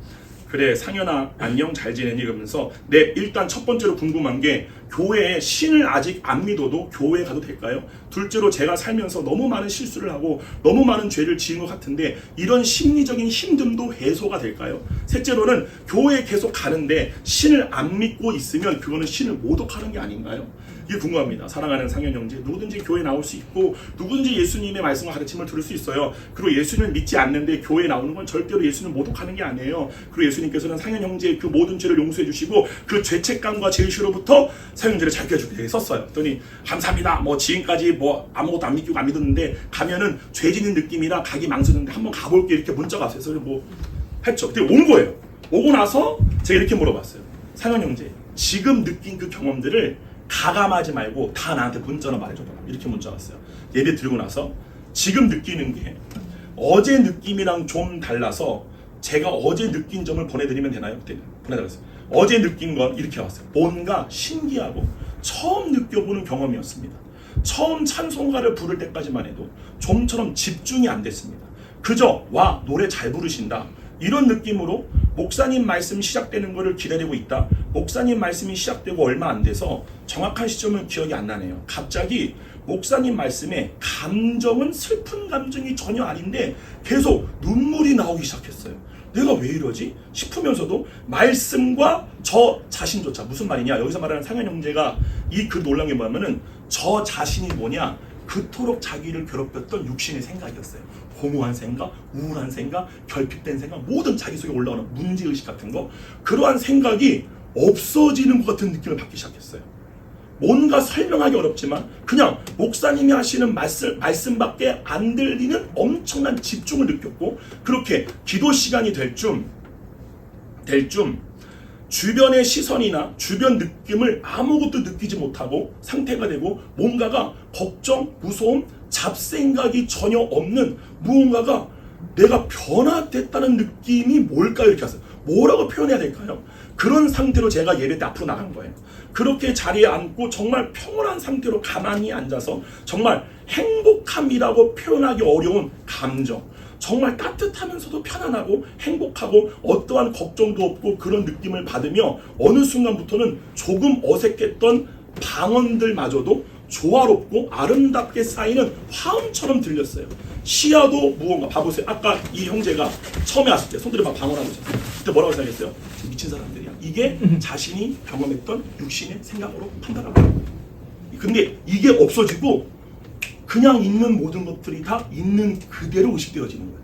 그래, 상현아, 안녕, 잘 지내니? 이러면서 일단 첫 번째로 궁금한 게 교회에 신을 아직 안 믿어도 교회에 가도 될까요? 둘째로 제가 살면서 너무 많은 실수를 하고 너무 많은 죄를 지은 것 같은데 이런 심리적인 힘듦도 해소가 될까요? 셋째로는 교회에 계속 가는데 신을 안 믿고 있으면 그거는 신을 모독하는 게 아닌가요? 이게 궁금합니다. 사랑하는 상현 형제, 누구든지 교회 나올 수 있고 누구든지 예수님의 말씀과 가르침을 들을 수 있어요. 그리고 예수님을 믿지 않는데 교회에 나오는 건 절대로 예수님을 모독하는 게 아니에요. 그리고 예수님께서는 상현 형제의 그 모든 죄를 용서해 주시고 그 죄책감과 죄의식으로부터 상현 형제를 자유케 해주게 썼어요. 그랬더니 감사합니다. 지금까지 아무것도 안 믿기고 안 믿었는데 가면은 죄 짓는 느낌이라 가기 망설였는데 한번 가볼게 이렇게 문자가 왔어요. 그래서 했죠. 근데 온 거예요. 오고 나서 제가 이렇게 물어봤어요. 상현 형제, 지금 느낀 그 경험들을 가감하지 말고 다 나한테 문자로 말해줘라. 이렇게 문자 왔어요. 예배 드리고 나서 지금 느끼는 게 어제 느낌이랑 좀 달라서 제가 어제 느낀 점을 보내드리면 되나요? 그때 보내달았어요. 어제 느낀 건 이렇게 왔어요. 뭔가 신기하고 처음 느껴보는 경험이었습니다. 처음 찬송가를 부를 때까지만 해도 좀처럼 집중이 안 됐습니다. 그저 와 노래 잘 부르신다 이런 느낌으로 목사님 말씀 시작되는 것을 기다리고 있다. 목사님 말씀이 시작되고 얼마 안 돼서 정확한 시점은 기억이 안 나네요. 갑자기 목사님 말씀에 감정은 슬픈 감정이 전혀 아닌데 계속 눈물이 나오기 시작했어요. 내가 왜 이러지? 싶으면서도 말씀과 저 자신조차 무슨 말이냐? 여기서 말하는 상현 형제가 이 글 놀란 게 뭐냐면은 저 자신이 뭐냐? 그토록 자기를 괴롭혔던 육신의 생각이었어요. 공허한 생각, 우울한 생각, 결핍된 생각, 모든 자기 속에 올라오는 문제의식 같은 거 그러한 생각이 없어지는 것 같은 느낌을 받기 시작했어요. 뭔가 설명하기 어렵지만 그냥 목사님이 하시는 말씀밖에 안 들리는 엄청난 집중을 느꼈고 그렇게 기도 시간이 될 쯤 주변의 시선이나 주변 느낌을 아무것도 느끼지 못하고 상태가 되고 뭔가가 걱정, 무서움, 잡생각이 전혀 없는 무언가가 내가 변화됐다는 느낌이 뭘까요? 이렇게 왔어요. 뭐라고 표현해야 될까요? 그런 상태로 제가 예배 때 앞으로 나간 거예요. 그렇게 자리에 앉고 정말 평온한 상태로 가만히 앉아서 정말 행복함이라고 표현하기 어려운 감정, 정말 따뜻하면서도 편안하고 행복하고 어떠한 걱정도 없고 그런 느낌을 받으며 어느 순간부터는 조금 어색했던 방언들마저도 조화롭고 아름답게 쌓이는 화음처럼 들렸어요. 시야도 무언가. 봐보세요. 아까 이 형제가 처음에 왔을 때 손들이 막 방언하고 있었어요. 그때 뭐라고 생각했어요? 미친 사람들이야. 이게 자신이 경험했던 육신의 생각으로 판단하고 있는 거예요. 근데 이게 없어지고 그냥 있는 모든 것들이 다 있는 그대로 의식되어지는 거예요.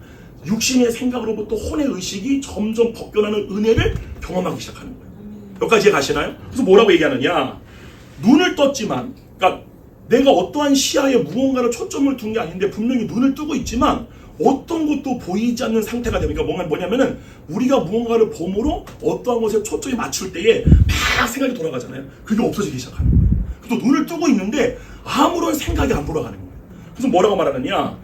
육신의 생각으로부터 혼의 의식이 점점 벗겨나는 은혜를 경험하기 시작하는 거예요. 여기까지 가시나요? 그래서 뭐라고 얘기하느냐? 눈을 떴지만, 그러니까 내가 어떠한 시야에 무언가를 초점을 둔 게 아닌데 분명히 눈을 뜨고 있지만 어떤 것도 보이지 않는 상태가 되니까 뭐냐면은 우리가 무언가를 봄으로 어떠한 것에 초점이 맞출 때에 막 생각이 돌아가잖아요. 그게 없어지기 시작하는 거예요. 또 눈을 뜨고 있는데 아무런 생각이 안 돌아가는 거예요. 그래서 뭐라고 말하느냐?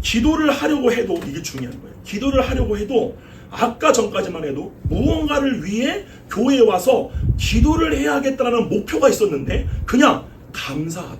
기도를 하려고 해도, 이게 중요한 거예요. 기도를 하려고 해도 아까 전까지만 해도 무언가를 위해 교회에 와서 기도를 해야겠다라는 목표가 있었는데 그냥 감사하다,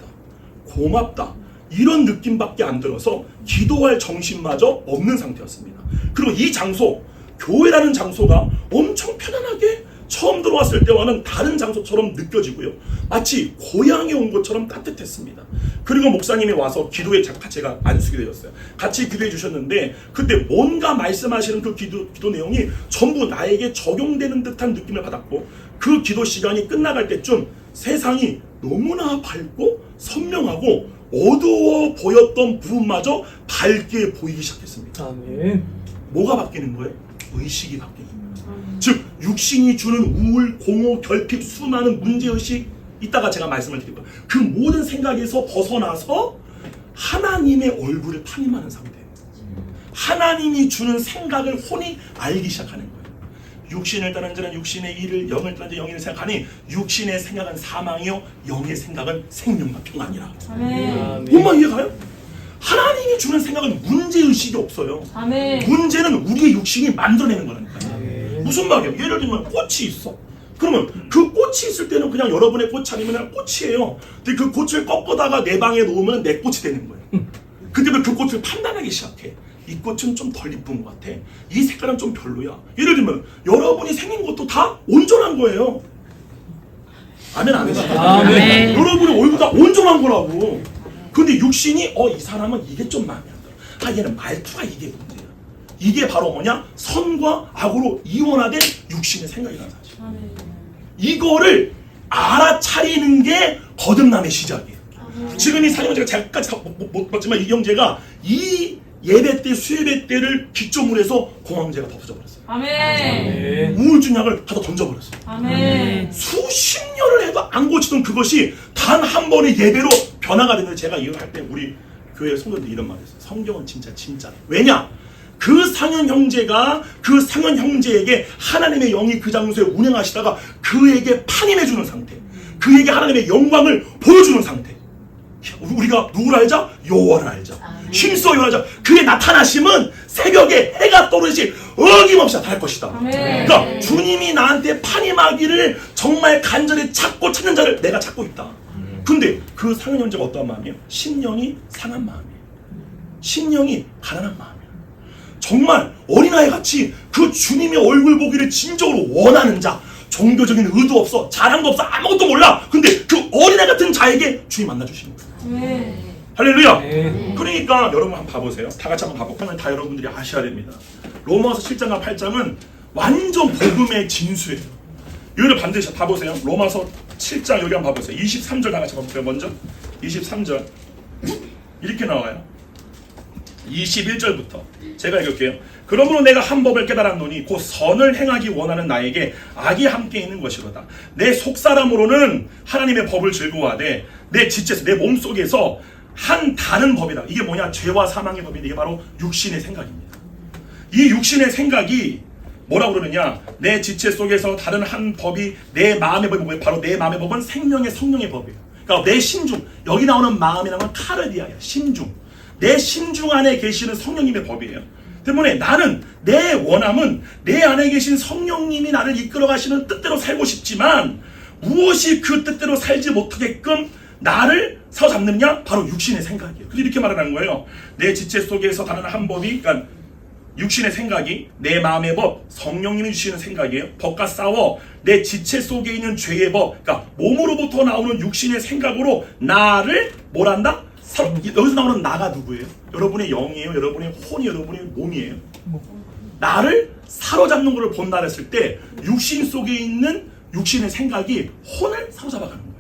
고맙다 이런 느낌밖에 안 들어서 기도할 정신마저 없는 상태였습니다. 그리고 이 장소, 교회라는 장소가 엄청 편안하게 처음 들어왔을 때와는 다른 장소처럼 느껴지고요. 마치 고향에 온 것처럼 따뜻했습니다. 그리고 목사님이 와서 기도에 제가 안수게 되었어요. 같이 기도해 주셨는데 그때 뭔가 말씀하시는 그 기도 내용이 전부 나에게 적용되는 듯한 느낌을 받았고 그 기도 시간이 끝나갈 때쯤 세상이 너무나 밝고 선명하고 어두워 보였던 부분마저 밝게 보이기 시작했습니다. 아멘. 뭐가 바뀌는 거예요? 의식이 바뀌는 거예요. 즉 육신이 주는 우울, 공허, 결핍, 수많은 문제의식 이따가 제가 말씀을 드릴 거예요. 그 모든 생각에서 벗어나서 하나님의 얼굴을 파임하는 상태예요. 하나님이 주는 생각을 혼이 알기 시작하는 거예요. 육신을 따른 자는 육신의 일을, 영을 따른 자는 영의 일을 생각하니 육신의 생각은 사망이요 영의 생각은 생명과 평안이라. 아멘. 뭔 말 이해가요? 하나님이 주는 생각은 문제의식이 없어요. 아멘. 문제는 우리의 육신이 만들어내는 거라니까요. 무슨 말이에요? 예를 들면 꽃이 있어. 그러면 그 꽃이 있을 때는 그냥 여러분의 꽃이 아니면 그냥 꽃이에요. 근데 그 꽃을 꺾어다가 내 방에 놓으면 내 꽃이 되는 거예요. 근데 그 꽃을 판단하기 시작해. 이 꽃은 좀 덜 이쁜 것 같아. 이 색깔은 좀 별로야. 예를 들면 여러분이 생긴 것도 다 온전한 거예요. 아멘 안 해요? 아멘. 여러분의 얼굴 다 온전한 거라고. 근데 육신이 이 사람은 이게 좀 마음에 안 들어. 얘는 말투가 이게 문제야. 이게 바로 뭐냐? 선과 악으로 이원화된 육신의 생각이라는 사실. 이거를 알아차리는 게 거듭남의 시작이에요. 지금 이 사령은 제가 잠깐까지 못 봤지만 이 형제가 이 예배 때 수예배 때를 기점으로 해서 공황제가 덮어져 버렸어요. 아멘. 우울증 약을 갖다 던져버렸어요. 아멘. 수십 년을 해도 안 고치던 그것이 단 한 번의 예배로 변화가 되는데 제가 이걸 할 때 우리 교회 성도들 이런 말을 했어요. 성경은 진짜. 왜냐? 그 상현 형제가 그 상현 형제에게 하나님의 영이 그 장소에 운행하시다가 그에게 판임해주는 상태, 그에게 하나님의 영광을 보여주는 상태. 우리가 누구를 알자? 여호와를 알자. 힘써 여호와를 알자. 그의 나타나심은 새벽에 해가 떠오르듯이 어김없이 나타날 것이다. 아멘. 그러니까 주님이 나한테 판임하기를 정말 간절히 찾고 찾는 자를 내가 찾고 있다. 근데 그 상현 형제가 어떠한 마음이에요? 심령이 상한 마음이에요. 심령이 가난한 마음이에요. 정말 어린아이 같이 그 주님의 얼굴 보기를 진정으로 원하는 자, 종교적인 의도 없어, 자랑도 없어, 아무것도 몰라. 근데 그 어린아이 같은 자에게 주님 만나주시는 거예요. 아멘. 할렐루야. 네. 그러니까 여러분 한번 봐보세요. 다 같이 한번 봐볼까요? 다 여러분들이 아셔야 됩니다. 로마서 7장과 8장은 완전 복음의 진수예요. 이거를 반드시 봐보세요. 로마서 7장 여기 한번 봐보세요. 23절 다 같이 봐볼까요? 먼저 23절 이렇게 나와요. 21절부터 제가 읽을게요. 그러므로 내가 한 법을 깨달았노니 곧 선을 행하기 원하는 나에게 악이 함께 있는 것이로다. 내 속사람으로는 하나님의 법을 즐거워하되 내 지체에서 내 몸속에서 한 다른 법이다. 이게 뭐냐? 죄와 사망의 법인데 이게 바로 육신의 생각입니다. 이 육신의 생각이 뭐라고 그러느냐? 내 지체 속에서 다른 한 법이 내 마음의 법이 뭐예요? 바로 내 마음의 법은 생명의 성령의 법이에요. 그러니까 내 심중, 여기 나오는 마음이라는 건 카르디아야. 심중. 내 심중 안에 계시는 성령님의 법이에요. 때문에 나는 내 원함은 내 안에 계신 성령님이 나를 이끌어 가시는 뜻대로 살고 싶지만 무엇이 그 뜻대로 살지 못하게끔 나를 사로잡느냐? 바로 육신의 생각이에요. 근데 이렇게 말하는 거예요. 내 지체 속에서 다른 한 법이, 그러니까 육신의 생각이 내 마음의 법, 성령님이 주시는 생각이에요. 법과 싸워 내 지체 속에 있는 죄의 법, 그러니까 몸으로부터 나오는 육신의 생각으로 나를 뭘한다? 여기서 나오는 나가 누구예요? 여러분의 영이에요? 여러분의 혼이 여러분의 몸이에요? 나를 사로잡는 것을 본다 했을 때 육신 속에 있는 육신의 생각이 혼을 사로잡아가는 거예요.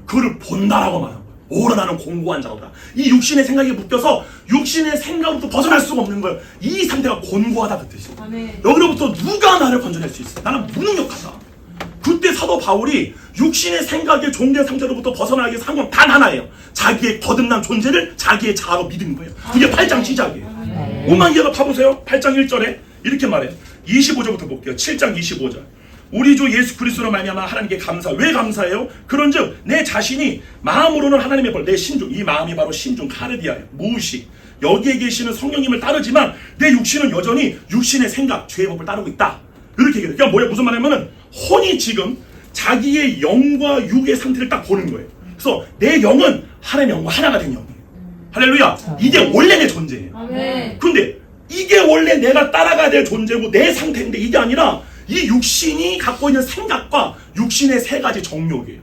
그거를 본다라고 말하는 거예요. 오라 나는 공고한 자로다. 이 육신의 생각이 묶여서 육신의 생각부터 벗어날 수가 없는 거예요. 이 상태가 곤고하다 그 뜻이에요. 여기로부터 누가 나를 건져낼 수 있어? 나는 무능력하다. 그때 사도 바울이 육신의 생각의 존재 상태로부터 벗어나기 위해서 한 건 단 하나예요. 자기의 거듭난 존재를 자기의 자아로 믿은 거예요. 그게 8장 시작이에요. 오만 이해가 봐보세요. 8장 1절에 이렇게 말해요. 25절부터 볼게요. 7장 25절. 우리 주 예수 그리스도로 말미암아 하나님께 감사. 왜 감사해요? 그런즉 내 자신이 마음으로는 하나님의 벌, 내 심중, 이 마음이 바로 심중 카르디아예요. 무의식. 여기에 계시는 성령님을 따르지만 내 육신은 여전히 육신의 생각, 죄의 법을 따르고 있다. 이렇게 얘기해요. 그러니까 뭐야? 무슨 말이냐면은 혼이 지금 자기의 영과 육의 상태를 딱 보는 거예요. 그래서 내 영은 하나님의 영과 하나가 된 영이에요. 할렐루야. 이게 원래 내 존재예요. 근데 이게 원래 내가 따라가야 될 존재고 내 상태인데 이게 아니라 이 육신이 갖고 있는 생각과 육신의 세 가지 정욕이에요.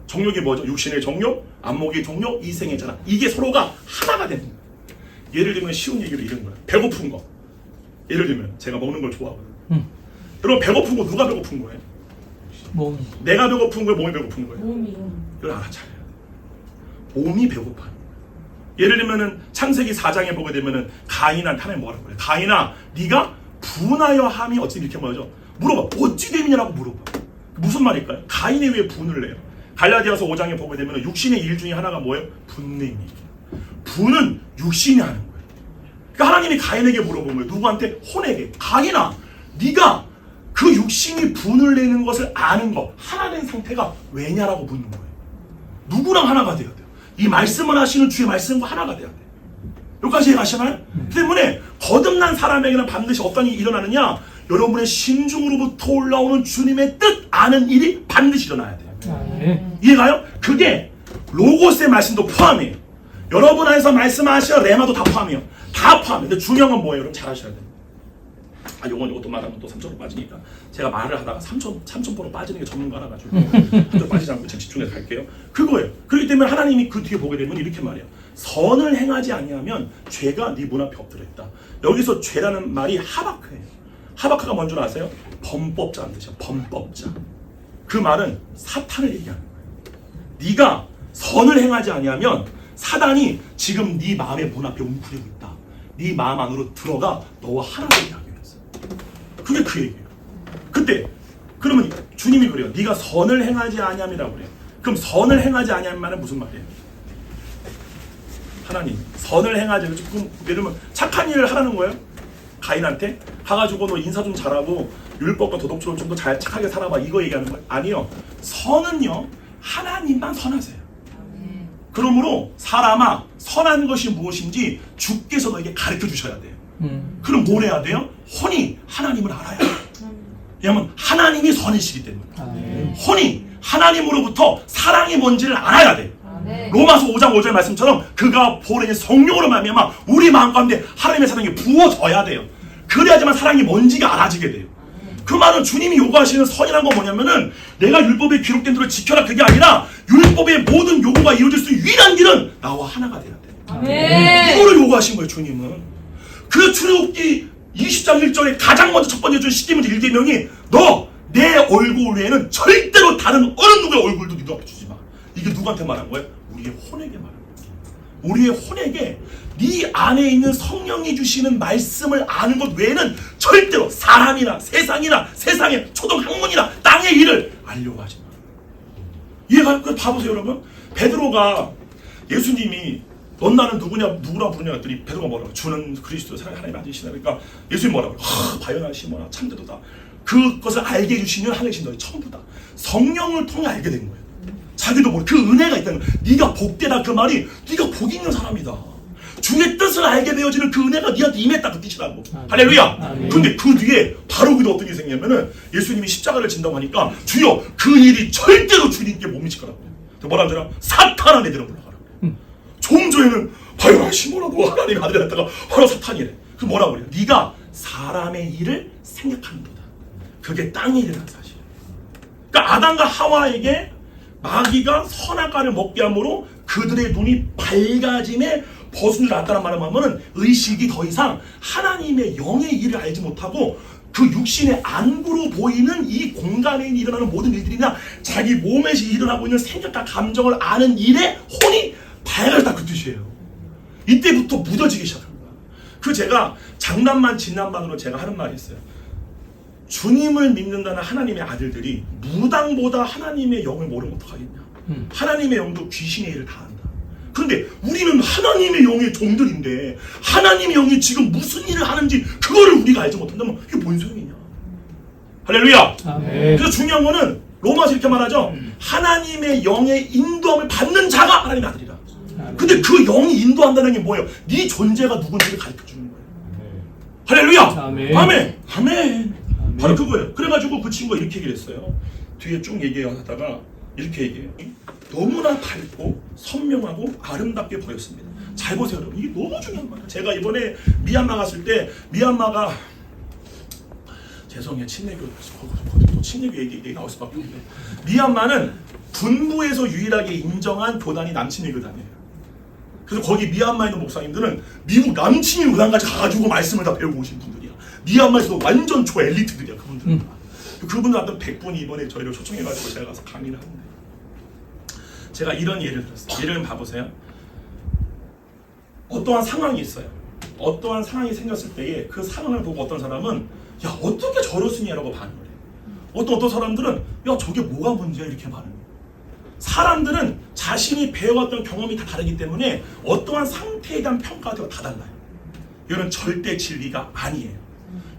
정욕이 뭐죠? 육신의 정욕, 안목의 정욕, 이생의 자랑. 이게 서로가 하나가 되는 거예요. 예를 들면 쉬운 얘기로 이런 거예요. 배고픈 거. 예를 들면 제가 먹는 걸 좋아하거든요. 여러분 배고픈 거 누가 배고픈 거예요? 몸. 내가 배고픈 거예요? 몸이 배고픈 거예요? 몸이. 이걸 알아차려야 돼. 몸이 배고파요. 예를 들면은 창세기 4장에 보게 되면은 가인한테 하나님 뭐라고 그래요? 가인아, 네가 분하여 함이 어찌 이렇게 뭐죠? 물어봐. 어찌 됨이냐라고 물어봐. 무슨 말일까요? 가인이 왜 분을 내요? 갈라디아서 5장에 보게 되면은 육신의 일 중에 하나가 뭐예요? 분냄이. 분은 육신이 하는 거예요. 그러니까 하나님이 가인에게 물어본 거예요. 누구한테? 혼에게. 가인아, 네가 그 육신이 분을 내는 것을 아는 것, 하나 된 상태가 왜냐라고 묻는 거예요. 누구랑 하나가 돼야 돼요? 이 말씀을 하시는 주의 말씀과 하나가 돼야 돼요. 여기까지 이해가시나요? 때문에 거듭난 사람에게는 반드시 어떤 일이 일어나느냐? 여러분의 심중으로부터 올라오는 주님의 뜻 아는 일이 반드시 일어나야 돼요. 이해가요? 그게 로고스의 말씀도 포함해요. 여러분 안에서 말씀하시는 레마도 다 포함해요. 다 포함해요. 근데 중요한 건 뭐예요? 여러분 잘 하셔야 돼요. 이것도 말하면 또 3초로 빠지니까 제가 말을 하다가 3,000%로 빠지는 게 전문가라 가지고 3초로 빠지지 않고 집중해서 갈게요. 그거예요. 그렇기 때문에 하나님이 그 뒤에 보게 되면 이렇게 말해요. 선을 행하지 아니하면 죄가 네 문 앞에 엎드려 있다. 여기서 죄라는 말이 하바크예요. 하바크가 뭔 줄 아세요? 범법자라는 뜻이에요. 범법자. 그 말은 사탄을 얘기하는 거예요. 네가 선을 행하지 아니하면 사단이 지금 네 마음의 문 앞에 웅크리고 있다. 네 마음 안으로 들어가 너와 하나가 되게 하기 위해서. 그게 그 얘기예요. 그때 그러면 주님이 그래요. 네가 선을 행하지 아니함이라고 그래요. 그럼 선을 행하지 아니함 말은 무슨 말이에요? 하나님 선을 행하지. 그럼 예를 들면 착한 일을 하라는 거예요. 가인한테 가가지고 너 인사 좀 잘하고 율법과 도덕처럼 좀 더 잘 착하게 살아봐 이거 얘기하는 거예요? 아니요. 선은요 하나님만 선하세요. 그러므로 사람아 선한 것이 무엇인지 주께서 너에게 가르쳐 주셔야 돼요. 그럼 뭘 해야 돼요? 혼이 하나님을 알아야 돼요. 왜냐하면 하나님이 선이시기 때문에. 혼이 하나님으로부터 사랑이 뭔지를 알아야 돼요. 로마서 5장 5절 말씀처럼 그가 보내는 성령으로 말미암아 우리 마음 가운데 하나님의 사랑이 부어져야 돼요. 그래야지만 사랑이 뭔지가 알아지게 돼요. 그 말은 주님이 요구하시는 선이란 건 뭐냐면은 내가 율법에 기록된 대로 지켜라 그게 아니라 율법의 모든 요구가 이루어질 수 있는 유일한 길은 나와 하나가 돼야 돼요. 이거를 요구하신 거예요 주님은. 그 출애굽기 20장 1절에 가장 먼저 첫 번째 준 십계명제 1계명이 너 내 얼굴 외에는 절대로 다른 어느 누구의 얼굴도 네 눈앞에 주지 마. 이게 누구한테 말한 거예요? 우리의 혼에게 말한 거예요. 우리의 혼에게 네 안에 있는 성령이 주시는 말씀을 아는 것 외에는 절대로 사람이나 세상이나 세상의 초등 학문이나 땅의 일을 알려고 하지 마. 이해가? 그래서 봐보세요 여러분. 베드로가 예수님이 넌 나는 누구라 부르냐 했더니 베드로가 뭐라고? 주는 그리스도 사랑 하나님 아들이시다. 그러니까 예수님 뭐라고? 바요나 시모나 참되도다. 그것을 알게 해주시는 하나님 너의 천부다. 성령을 통해 알게 된 거예요. 자기도 모르 그 은혜가 있다는 거예요. 네가 복되다 그 말이 네가 복 있는 사람이다. 주의 뜻을 알게 되어지는 그 은혜가 네한테 임했다 그 뜻이라고. 할렐루야. 근데 그 뒤에 바로 그도 어떤 일이 생기냐면은 예수님이 십자가를 진다고 하니까 주여 그 일이 절대로 주님께 못 미칠 거라고. 뭐라 하더라? 사탄아 내들어 불러가라고. 좀 전에는 바요나 시모나 너 하나님의 아들이라 했다가 바로 사탄이래. 그 뭐라고 그래요? 네가 사람의 일을 생각하는도다. 그게 땅의 일이라는 사실이에요. 그러니까 아담과 하와에게 마귀가 선악과를 먹게 함으로 그들의 눈이 밝아짐에 벗은 줄 알았다는 말을 하면 의식이 더 이상 하나님의 영의 일을 알지 못하고 그 육신의 안구로 보이는 이 공간에 일어나는 모든 일들이나 자기 몸에서 일어나고 있는 생각과 감정을 아는 일에 혼이 밝아졌다, 그 뜻이에요. 이때부터 무뎌지기 시작합니다. 그 제가 장난만 진난만으로 제가 하는 말이 있어요. 주님을 믿는다는 하나님의 아들들이 무당보다 하나님의 영을 모르면 어떡하겠냐. 하나님의 영도 귀신의 일을 다 한다. 그런데 우리는 하나님의 영의 종들인데 하나님의 영이 지금 무슨 일을 하는지 그거를 우리가 알지 못한다면 이게 뭔 소용이냐. 할렐루야. 아멘. 그래서 중요한 거는 로마서 이렇게 말하죠. 하나님의 영의 인도함을 받는 자가 하나님의 아들이라. 근데 그 영이 인도한다는 게 뭐예요? 네 존재가 누군지를 가르쳐주는 거예요. 할렐루야. 아멘. 아멘. 아멘. 바로 그거예요. 그래가지고 그 친구가 이렇게 얘기를 했어요. 뒤에 쭉 얘기하다가 이렇게 얘기해요. 너무나 밝고 선명하고 아름답게 보였습니다. 잘 보세요, 여러분. 이게 너무 중요한 거예요. 제가 이번에 미얀마 갔을 때 미얀마가 죄송해요. 친내교 또 친내교 얘기 나올 수밖에 없는데 미얀마는 군부에서 유일하게 인정한 교단이 남친의 교단이에요. 그래서 거기 미얀마에 있는 목사님들은 미국 남친의 교단까지 가가지고 말씀을 다 배우고 오신 분들이야. 미얀마에서도 완전 초엘리트들이야, 그분들은. 그분들한테 100분이 이번에 저희를 초청해가지고 제가 가서 강의를 하는데 제가 이런 예를 들었어요. 예를 봐보세요. 어떠한 상황이 있어요. 어떠한 상황이 생겼을 때에 그 상황을 보고 어떤 사람은 야 어떻게 저러시냐라고 반응을 해요. 어떤 사람들은 야 저게 뭐가 문제야 이렇게 반응해요. 사람들은 자신이 배워왔던 경험이 다 다르기 때문에 어떠한 상태에 대한 평가가 다 달라요. 이건 절대 진리가 아니에요.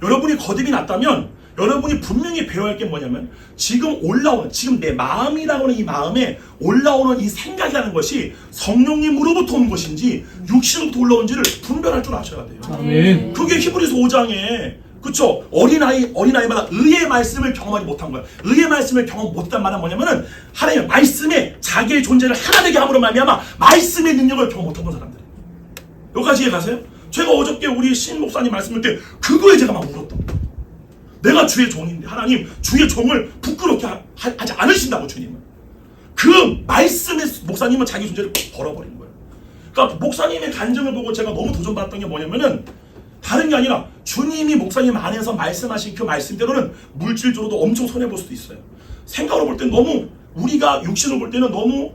여러분이 거듭이 났다면 여러분이 분명히 배워야 할 게 뭐냐면 지금 올라오는 지금 내 마음이라고 하는 이 마음에 올라오는 이 생각이라는 것이 성령님으로부터 온 것인지 육신으로부터 올라온지를 분별할 줄 아셔야 돼요. 아멘. 그게 히브리서 5장에 그쵸? 어린아이마다 의의 말씀을 경험하지 못한 거야. 의의 말씀을 경험 못했단 말은 뭐냐면은 하나님의 말씀에 자기의 존재를 하나 되게 함으로 말미암아 말씀의 능력을 경험 못한 사람들. 여기까지 이해 가세요? 제가 어저께 우리 신 목사님 말씀을 때 그거에 제가 막 울었던 거예요. 내가 주의 종인데 하나님 주의 종을 부끄럽게 하지 않으신다고 주님은. 그 말씀의 목사님은 자기 존재를 걸어버린 거예요. 그러니까 목사님의 간증을 보고 제가 너무 도전받았던 게 뭐냐면은 다른 게 아니라 주님이 목사님 안에서 말씀하신 그 말씀대로는 물질적으로도 엄청 손해볼 수도 있어요. 생각으로 볼 때는 너무 우리가 육신으로 볼 때는 너무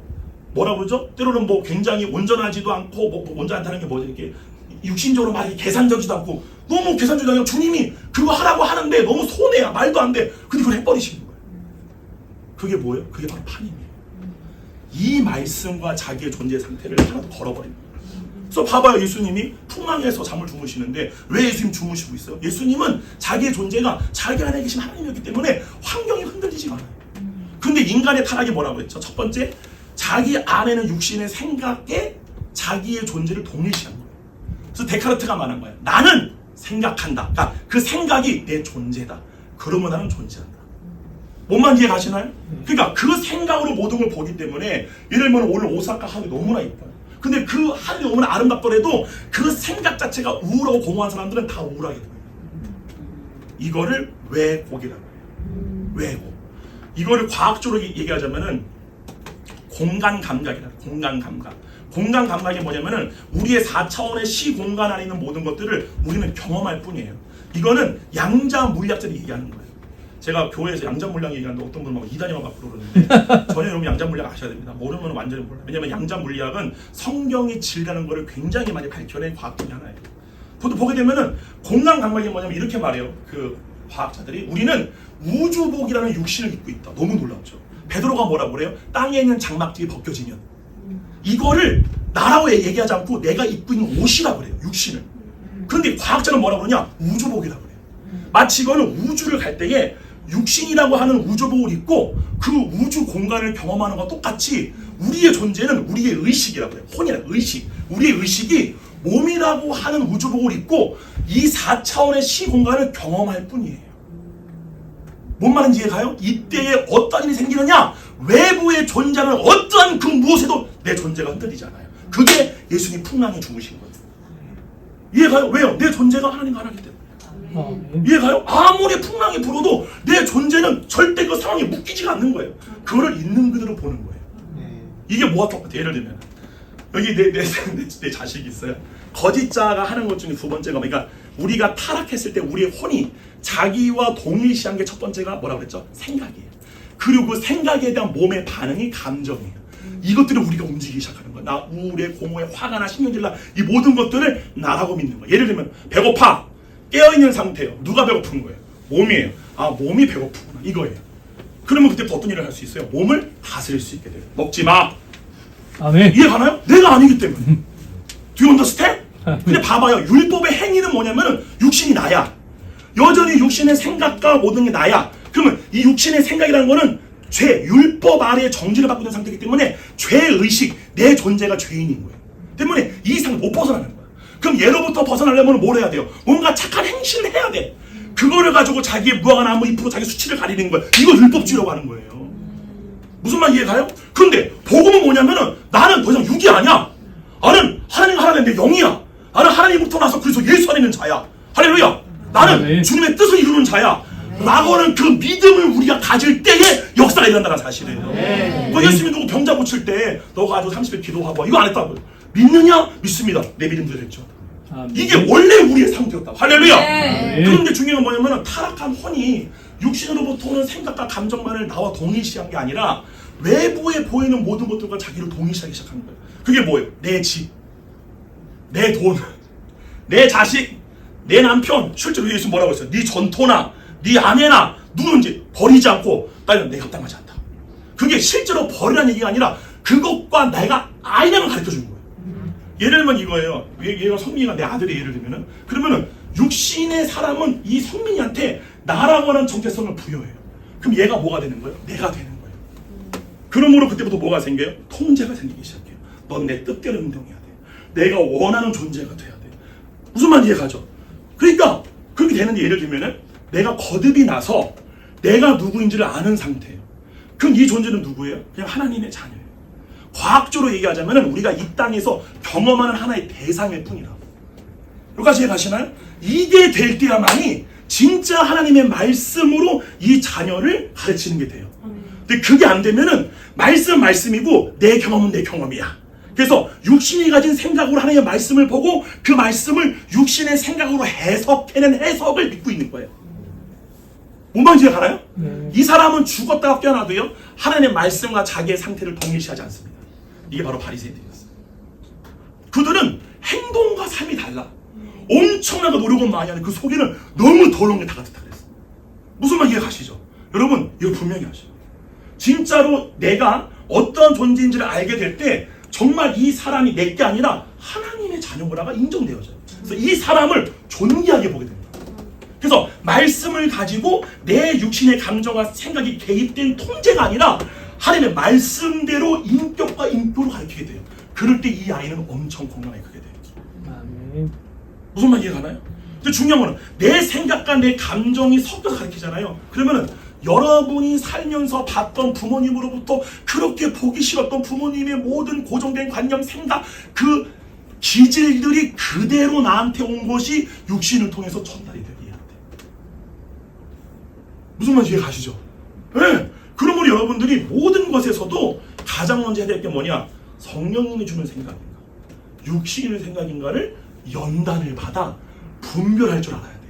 뭐라 그러죠? 때로는 뭐 굉장히 온전하지도 않고 뭐 온전하다는 게 뭐지 이렇게 육신적으로 막 계산적이지도 않고 너무 계산적이지 않고 주님이 그거 하라고 하는데 너무 손해야 말도 안 돼. 근데 그걸 해버리시는 거예요. 그게 뭐예요? 그게 바로 판임이에요. 이 말씀과 자기의 존재 상태를 하나도 걸어버립니다. 그래서 봐봐요. 예수님이 풍랑에서 잠을 주무시는데 왜 예수님 주무시고 있어요? 예수님은 자기의 존재가 자기 안에 계신 하나님이었기 때문에 환경이 흔들리지 않아요. 근데 인간의 타락이 뭐라고 했죠? 첫 번째, 자기 안에는 육신의 생각에 자기의 존재를 동일시한 거예요. 그래서 데카르트가 말한 거예요. 나는 생각한다. 그러니까 그 생각이 내 존재다. 그러면 나는 존재한다. 뭔만 이해 가시나요? 그러니까 그 생각으로 모든 걸 보기 때문에 예를 들면 오늘 오사카 하늘이 너무나 이뻐요. 근데 그 하늘이 너무나 아름답더라도 그 생각 자체가 우울하고 공허한 사람들은 다 우울하게 보여요. 이거를 왜곡이라고 해요. 왜곡. 이거를 과학적으로 얘기하자면은 공간 감각이라고. 공간 감각. 공간 감각이 뭐냐면은 우리의 4차원의 시공간 안에 있는 모든 것들을 우리는 경험할 뿐이에요. 이거는 양자 물리학자들이 얘기하는 거예요. 제가 교회에서 양자 물리학 얘기하는데 어떤 분은 막 이단이라고 막 그러는데 전혀 여러분 양자 물리학 아셔야 됩니다. 모르면 완전히 몰라요. 왜냐면 양자 물리학은 성경의 진리라는 거를 굉장히 많이 밝혀낸 과학 중에 하나예요. 그것도 보게 되면은 공간 감각이 뭐냐면 이렇게 말해요. 그 과학자들이 우리는 우주복이라는 육신을 입고 있다. 너무 놀랍죠. 베드로가 뭐라고 그래요? 땅에 있는 장막들이 벗겨지면 이거를 나라고 얘기하지 않고 내가 입고 있는 옷이라고 그래요. 육신을. 그런데 과학자는 뭐라고 그러냐? 우주복이라고 그래요. 마치 이거는 우주를 갈 때에 육신이라고 하는 우주복을 입고 그 우주 공간을 경험하는 것과 똑같이 우리의 존재는 우리의 의식이라고 해요. 혼이라 의식. 우리의 의식이 몸이라고 하는 우주복을 입고 이 4차원의 시공간을 경험할 뿐이에요. 뭔 말인지 이해가요? 이때에 어떤 일이 생기느냐? 외부에 존재하는 어떠한 그 무엇에도 내 존재가 흔들리지 않아요. 그게 예수님 풍랑에 주무신 거예요. 이해가요? 왜요? 내 존재가 하나님과 하나이기 때문에. 이해가요? 아무리 풍랑이 불어도 내 존재는 절대 그 상황에 묶이지가 않는 거예요. 그거를 있는 그대로 보는 거예요. 이게 뭐가 똑같아? 예를 들면 여기 내 자식이 있어요. 거짓자가 하는 것 중에 두 번째가 그러니까 우리가 타락했을 때 우리의 혼이 자기와 동일시한 게 첫 번째가 뭐라고 그랬죠? 생각이에요. 그리고 그 생각에 대한 몸의 반응이 감정이에요. 이것들을 우리가 움직이기 시작하는 거야. 나 우울해, 공허해, 화가 나, 신경질나 이 모든 것들을 나라고 믿는 거야. 예를 들면 배고파, 깨어있는 상태예요. 누가 배고픈 거예요? 몸이에요. 아, 몸이 배고프구나 이거예요. 그러면 그때부터 어떤 일을 할 수 있어요? 몸을 다스릴 수 있게 돼요. 먹지 마. 아멘. 이해가나요? 내가 아니기 때문에. Do you understand? 근데 봐봐요. 율법의 행위는 뭐냐면은 육신이 나야. 여전히 육신의 생각과 모든 게 나야. 그러면 이 육신의 생각이라는 거는 죄, 율법 아래에 정지를 받고 있는 상태이기 때문에 죄의식, 내 존재가 죄인인 거예요. 때문에 이 상을 못 벗어나는 거야. 그럼 예로부터 벗어나려면 뭘 해야 돼요? 뭔가 착한 행실을 해야 돼. 그거를 가지고 자기의 무화과 나무 잎으로 자기 수치를 가리는 거야. 이거 율법주의라고 하는 거예요. 무슨 말 이해가요? 그런데 복음은 뭐냐면은 나는 더 이상 육이 아니야. 나는 하나님 하나님 내 영이야. 나는 하나님부터 나서 그래서 예수 안에 있는 자야. 할렐루야. 나는 네. 주님의 뜻을 이루는 자야. 라고는 그 믿음을 우리가 가질 때에 역사가 일어난다는 사실이에요. 그 예수님이 누구 병자 고칠 때 너가 아주 30일 기도하고 이거 안 했다고요. 믿느냐? 믿습니다. 내 믿음대로 했죠. 이게 원래 우리의 상태였다. 할렐루야. 네. 그런데 중요한 건 뭐냐면 타락한 혼이 육신으로부터 오는 생각과 감정만을 나와 동일시한 게 아니라 외부에 보이는 모든 것들과 자기를 동일시하기 시작하는 거예요. 그게 뭐예요? 내 집, 내 돈, 내 자식, 내 남편. 실제로 예수 뭐라고 했어요? 네 전토나 네 아내나 누군지 버리지 않고 나는 내가 합당하지 않다. 그게 실제로 버리라는 얘기가 아니라 그것과 내가 아니라는 걸 가르쳐주는 거예요. 예를 들면 이거예요. 얘가 성민이가 내 아들의 예를 들면은 그러면은 육신의 사람은 이 성민이한테 나라고 하는 정체성을 부여해요. 그럼 얘가 뭐가 되는 거예요? 내가 되는 거예요. 그러므로 그때부터 뭐가 생겨요? 통제가 생기기 시작해요. 넌 내 뜻대로 행동해야 돼. 내가 원하는 존재가 돼야 돼. 무슨 말 이해가죠? 그러니까 그렇게 되는데 예를 들면은 내가 거듭이 나서 내가 누구인지를 아는 상태예요. 그럼 이 존재는 누구예요? 그냥 하나님의 자녀예요. 과학적으로 얘기하자면 우리가 이 땅에서 경험하는 하나의 대상일 뿐이라고. 여기까지 이해가시나요? 이게 될 때야만이 진짜 하나님의 말씀으로 이 자녀를 가르치는 게 돼요. 근데 그게 안 되면은 말씀이고 내 경험은 내 경험이야. 그래서 육신이 가진 생각으로 하나님의 말씀을 보고 그 말씀을 육신의 생각으로 해석해낸 해석을 믿고 있는 거예요. 뭔 말인지 가나요? 이 사람은 죽었다가 깨어나도요 하나님의 말씀과 자기의 상태를 동일시하지 않습니다. 이게 바로 바리새인들이었어요. 그들은 행동과 삶이 달라. 엄청나게 노력은 많이 하는데 그 속에는 너무 더러운 게 다 같다 그랬어요. 무슨 말 이해가시죠? 여러분 이거 분명히 아셔요. 진짜로 내가 어떤 존재인지를 알게 될 때 정말 이 사람이 내게 아니라 하나님의 자녀라가 인정되어져요. 그래서 이 사람을 존귀하게 보게 됩니다. 그래서 말씀을 가지고 내 육신의 감정과 생각이 개입된 통제가 아니라 하나님의 말씀대로 인격과 인격으로 가르치게 돼요. 그럴 때 이 아이는 엄청 건강하게 크게 돼요. 아멘. 무슨 말 이해가나요? 근데 중요한 거는 내 생각과 내 감정이 섞여서 가르치잖아요. 그러면은 여러분이 살면서 봤던 부모님으로부터 그렇게 보기 싫었던 부모님의 모든 고정된 관념, 생각, 그 기질들이 그대로 나한테 온 것이 육신을 통해서 전달이 되게 해야 돼. 무슨 말인지 이해 가시죠? 네. 그러므로 여러분들이 모든 것에서도 가장 먼저 해야 될 게 뭐냐? 성령님이 주는 생각인가? 육신의 생각인가를 연단을 받아 분별할 줄 알아야 돼요.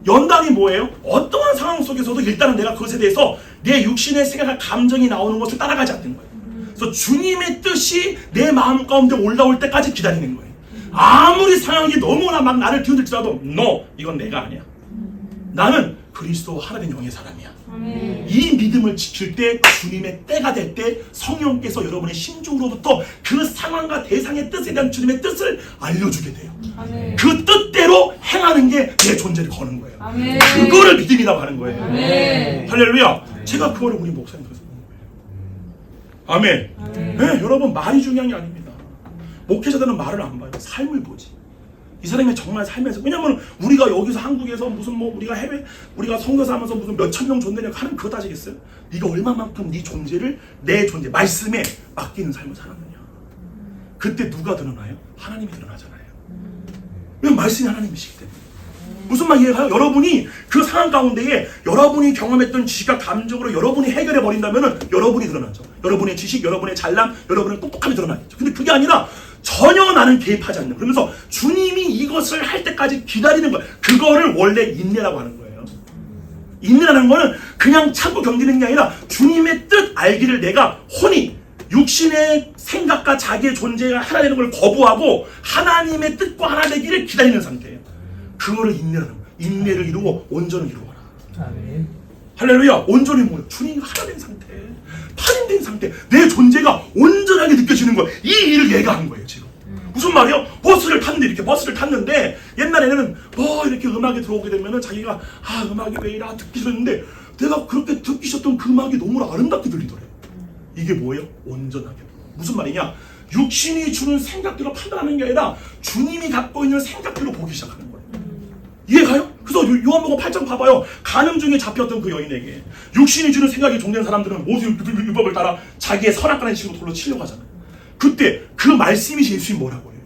연단이 뭐예요? 어떠한 상황 속에서도 일단은 내가 그것에 대해서 내 육신의 생각과 감정이 나오는 것을 따라가지 않는 거예요. 그래서 주님의 뜻이 내 마음 가운데 올라올 때까지 기다리는 거예요. 아무리 상황이 너무나 막 나를 뒤흔들지라도 No! 이건 내가 아니야. 나는 그리스도 하나된 영의 사람이야. 이 믿음을 지킬 때 주님의 때가 될 때 성령께서 여러분의 심중으로부터 그 상황과 대상의 뜻에 대한 주님의 뜻을 알려주게 돼요. 아멘. 그 뜻대로 행하는 게 내 존재를 거는 거예요. 아멘. 그거를 믿음이라고 하는 거예요. 아멘. 할렐루야. 제가 그거를 우리 목사님께서 보는 거예요. 아멘. 네, 여러분 말이 중요한 게 아닙니다. 목회자들은 말을 안 봐요. 삶을 보지. 이 사람이 정말 삶에서, 왜냐면 우리가 여기서 한국에서 무슨 뭐 우리가 해외 우리가 선교사 하면서 무슨 몇천 명 존재냐고 하는 그거 따지겠어요? 네가 얼마만큼 네 존재를 내 존재 말씀에 맡기는 삶을 살았느냐. 그때 누가 드러나요? 하나님이 드러나잖아요. 왜 말씀이 하나님이시기 때문에. 무슨 말 이해가요? 여러분이 그 상황 가운데에 여러분이 경험했던 지식과 감정으로 여러분이 해결해 버린다면은 여러분이 드러나죠. 여러분의 지식, 여러분의 잘남, 여러분의 똑똑함이 드러나겠죠. 근데 그게 아니라 전혀 나는 개입하지 않는. 그러면서 주님이 이것을 할 때까지 기다리는 거예요. 그거를 원래 인내라고 하는 거예요. 인내라는 거는 그냥 참고 견디는 게 아니라 주님의 뜻 알기를 내가 혼이 육신의 생각과 자기의 존재가 하나 되는 걸 거부하고 하나님의 뜻과 하나 되기를 기다리는 상태예요. 그거를 인내라는 거예요. 인내를 이루고 온전을 이루어라. 아멘. 할렐루야. 온전이 뭐예요? 주님과 하나 된 상태, 파인된 상태, 내 존재가 온전하게 느껴지는 거예요. 이 일을 얘가 한 거예요 지금. 무슨 말이에요? 버스를 탔는데, 이렇게 버스를 탔는데 옛날에는 뭐 이렇게 음악이 들어오게 되면은 자기가 음악이 왜 이래 듣기 싫었는데 내가 그렇게 듣기 싫었던 그 음악이 너무 아름답게 들리더래. 이게 뭐예요? 온전하게. 무슨 말이냐? 육신이 주는 생각들로 판단하는 게 아니라 주님이 갖고 있는 생각들로 보기 시작하는 거예요. 이해가요? 그래서 요한복음 8장 봐봐요. 간음 중에 잡혔던 그 여인에게 육신이 주는 생각이 종된 사람들은 모든 율법을 따라 자기의 선악과는 식으로 돌로 치려고 하잖아요. 그때 그 말씀이 예수님 뭐라고 해요?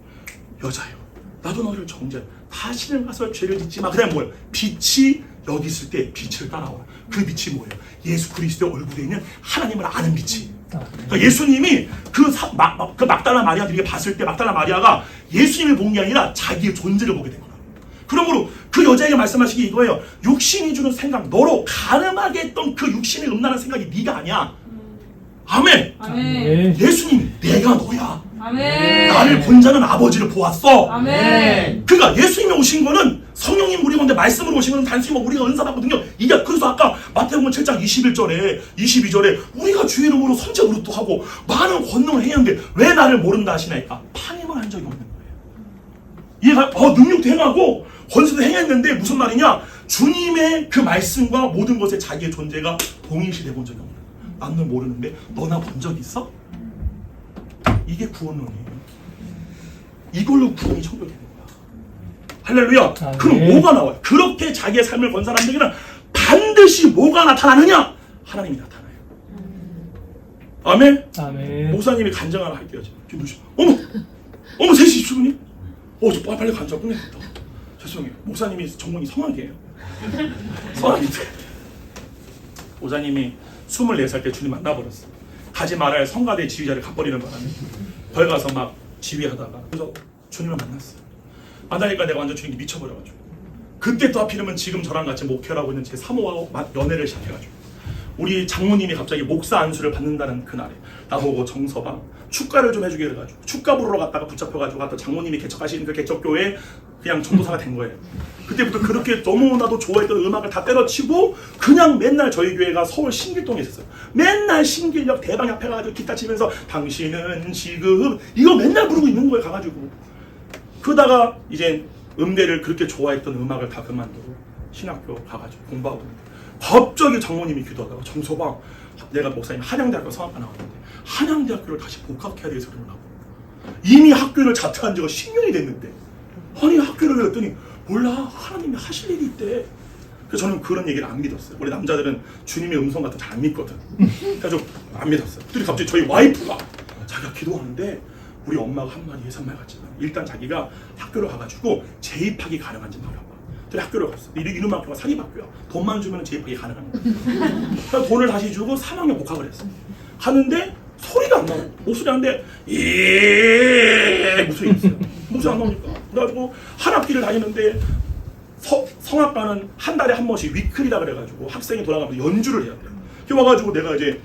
여자요, 나도 너를 정죄. 다시는 가서 죄를 짓지 마. 그다음 뭐예요? 빛이 여기 있을 때 빛을 따라와. 그 빛이 뭐예요? 예수 그리스도의 얼굴에 있는 하나님을 아는 빛이. 그러니까 예수님이 그 막달라 마리아들에게 봤을 때 막달라 마리아가 예수님을 본 게 아니라 자기의 존재를 보게 된 거예요. 그러므로 그 여자에게 말씀하시기 이거예요. 육신이 주는 생각, 너로 가늠하게 했던 그 육신의 음란한 생각이 네가 아니야. 아멘. 아멘. 예수님이 내가 너야. 아멘. 나를 본 자는 아버지를 보았어. 아멘. 그러니까 예수님이 오신 거는 성령님 우리 가운데 말씀으로 오신 거는 단순히 뭐 우리가 은사받거든요. 이게 그래서 아까 마태복음 7장 21절에 22절에 우리가 주의 이름으로 선제 노릇도 하고 많은 권능을 행했는데 왜 나를 모른다 하시나이까? 방임을 한 적이 없는 거예요. 얘가 능력도 행하고 권세도 행했는데 무슨 말이냐? 주님의 그 말씀과 모든 것에 자기의 존재가 동일시 본 적이 없는 거예요. 난 널 모르는데 너나 본 적 있어? 이게 구원론이에요. 이걸로 구원이 청결되는 거야. 할렐루야. 그럼 뭐가 나와요? 그렇게 자기의 삶을 건 사람들에게는 반드시 뭐가 나타나느냐? 하나님이 나타나요. 아멘. 아멘. 목사님이 간증 하나 할게요. 지금 어머 3시 20분이? 저 빨리 간증 끝내겠다. 죄송해요. 목사님이 전공이 성악이에요. 성악인데 목사님이 24살 때 주님 만나버렸어. 가지 말아야 할 성가대 지휘자를 가버리는 바람에 거기 가서 막 지휘하다가 그래서 주님을 만났어요. 만나니까 내가 완전 주님이 미쳐버려가지고 그때 또 하필이면 지금 저랑 같이 목회를 하고 있는 제 사모하고 연애를 시작해가지고 우리 장모님이 갑자기 목사 안수를 받는다는 그날에 나보고 정서방 축가를 좀 해주게 해가지고 축가 부르러 갔다가 붙잡혀가지고 갔다 장모님이 개척하시는 그 개척교회에 그냥 전도사가 된 거예요. 그때부터 그렇게 너무나도 좋아했던 음악을 다 때려치고 그냥 맨날 저희 교회가 서울 신길동에 있었어요. 맨날 신길역 대방 앞에 가가지고 기타 치면서 당신은 지금 이거 맨날 부르고 있는 거예요. 가가지고 그러다가 이제 음대를 그렇게 좋아했던 음악을 다 그만두고 신학교 가가지고 공부하고 있는데 갑자기 장모님이 기도하다가 정서방 내가 목사님 한양대학교 성악과 나왔는데 한양대학교를 다시 복학해야 되겠어 그러더라고. 이미 학교를 자퇴한 지가 10년이 됐는데 아니 학교를 그랬더니 몰라 하나님이 하실 일이 있대. 그래서 저는 그런 얘기를 안 믿었어요. 원래 남자들은 주님의 음성 같은 거 잘 안 믿거든. 그래서 안 믿었어요. 그랬더니 갑자기 저희 와이프가 자기가 기도하는데 우리 엄마가 한마디 예산말 같지만 일단 자기가 학교를 가가지고 재입학이 가능한지 말해봐. 그래서 학교를 갔어. 이름 학교가 사립학교야. 돈만 주면 재입학이 가능한 거야. 그래서 돈을 다시 주고 3학년 복학을 했어. 갔는데 소리가 안 나고 목소리 안 돼. 무슨 일이 있어요. 목소리 안 나오니까. 그래가지고 한 학기를 다니는데 성악가는 한 달에 한 번씩 위클이라 그래가지고 학생이 돌아가면서 연주를 해야 돼요. 그래 와가지고 내가 이제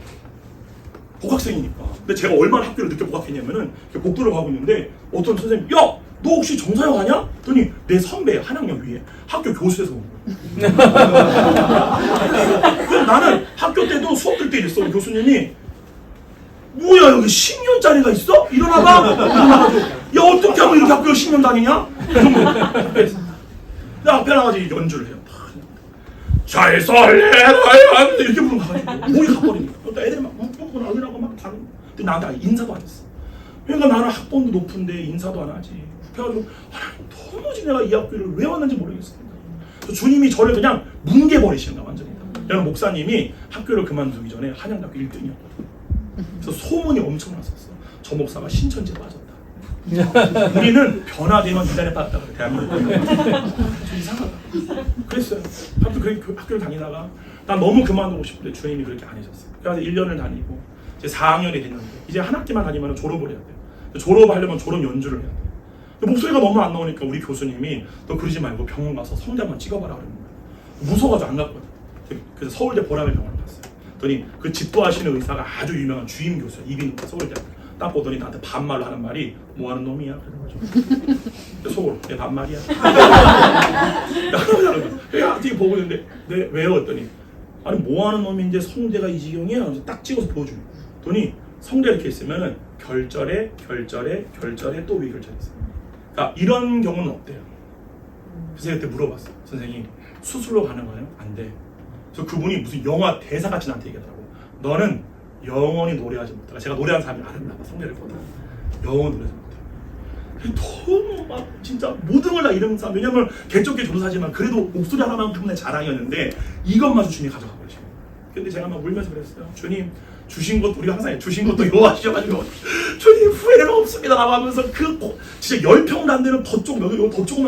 복학생이니까. 근데 제가 얼마나 학교를 늦게 복학했냐면은 복도를 가고 있는데 어떤 선생님이 야! 너 혹시 정사역 아냐? 그랬더니 내 선배 한 학년 위에 학교 교수에서 온 거야. 나는 학교 때도 수업 들 때 이랬어. 교수님이 뭐야 여기 10년짜리가 있어? 일어나봐. 일어나가지고 야 어떻게 하면 이렇게 학교 10년 다니냐? 나 앞에 나가지고 연주를 해요. 잘 살래라야 이렇게 부르가지고 목이 가버리니까 그러니까 애들이 막 웃고 나오라고 막 다른. 근데 나한테 인사도 안 했어. 그러니까 나는 학번도 높은데 인사도 안 하지. 그래가지고 도무지 내가 이 학교를 왜 왔는지 모르겠습니다. 주님이 저를 그냥 뭉개버리시는 거야 완전히. 저는 목사님이 학교를 그만두기 전에 한양대학교 1등이었거든. 그래서 소문이 엄청 났었어. 저 목사가 신천지에 빠졌다. 우리는 변화되면 인간에 빠졌다 그래. 대한민국. 좀 이상하다. 그랬어요. 하여튼 그 학교를 다니다가 난 너무 그만두고 싶은데 주님이 그렇게 안 해줬어요. 그래서 1년을 다니고 이제 4학년이 됐는데 이제 한 학기만 다니면 졸업을 해야 돼요. 졸업하려면 졸업 연주를 해야 돼요. 근데 목소리가 너무 안 나오니까 우리 교수님이 너 그러지 말고 병원 가서 성대 한번 찍어봐라 그러는 거예요. 무서워가지고 안 갔거든. 그래서 서울대 보라매 병원을 갔어요. 그랬더니 그 집도하시는 의사가 아주 유명한 주임 교수야. 이빈 서울대. 딱 보더니 나한테 반말로 하는 말이 뭐 하는 놈이야? 그래가지고 속으로 내 반말이야. 내가 뒤에 보고 있는데 네, 왜요? 했더니 아니 뭐 하는 놈인데 성대가 이 지경이야? 그래서 딱 찍어서 보여줘요. 그랬더니 성대 이렇게 있으면은 결절에 또 위결절이 있어요. 그러니까 이런 경우는 없대요. 그래서 그때 물어봤어요. 선생님 수술로 가능해요? 안 돼. 그래서 그분이 무슨 영화 대사같이 나한테 얘기하더라고. 너는 영원히 노래하지 못하고 제가 노래하는 사람이 아름다워 성대를 보다 영원히 노래하지 못해. 너무 막 진짜 모든 걸 다 잃은 사람. 왜냐면 개쩍게 조사하지만 그래도 목소리 하나만큼의 자랑이었는데 이것마저 주님이 가져가 버리시고. 근데 제가 막 울면서 그랬어요. 주님 주신 것 우리가 항상 주신 것도 여호와시여가지고 주님 후회는 없습니다라고 하면서 그 진짜 10평도 안 되는 더 조그만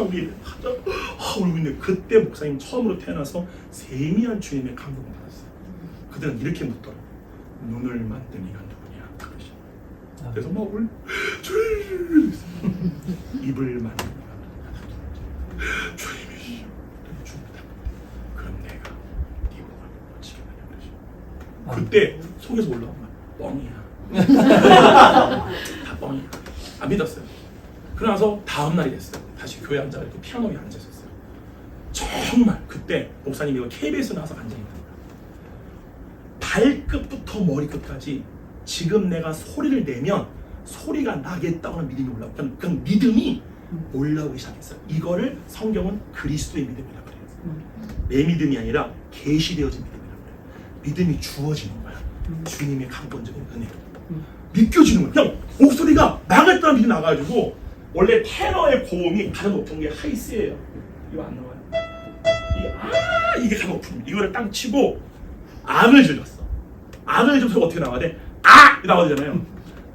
우리 하자 울고 있는데 그때 목사님 처음으로 태어나서 세미한 주님의 감동을 받았어요. 그들은 이렇게 묻더라고요. 눈을 만든 이가 누구냐 그러시죠. 그래서 막 주님 입을 만든 이가 주님이시죠. 죽다. 그럼 내가 네 목을 고치게 하냐 그러시죠. 그때 속에서 올라온 거야. 뻥이야. 다 뻥이야. 안 믿었어요. 그러나서 다음 날이 됐어요. 다시 교회 앉아 이렇게 피아노에 앉아 있었어요. 정말 그때 목사님이 이거 KBS 나와서 앉아 있는 거야. 발끝부터 머리끝까지 지금 내가 소리를 내면 소리가 나겠다는 믿음이 올라오고 그냥 믿음이 올라오기 시작했어요. 이거를 성경은 그리스도의 믿음이라고 그래요. 내 믿음이 아니라 계시되어진 믿음이라고 그래요. 믿음이 주어지는 거야. 주님의 강권적인 은혜. 믿겨지는 거야. 그냥 목소리가 나겠다는 믿음이 나가지고 원래 테너의 고음이 가장 높은 게 하이스예요. 이거 안 나와요. 이게 가장 높은 이거를 땅 치고 악을 질렀어. 악을 질러서 어떻게 나와야 돼? 나와야 되잖아요.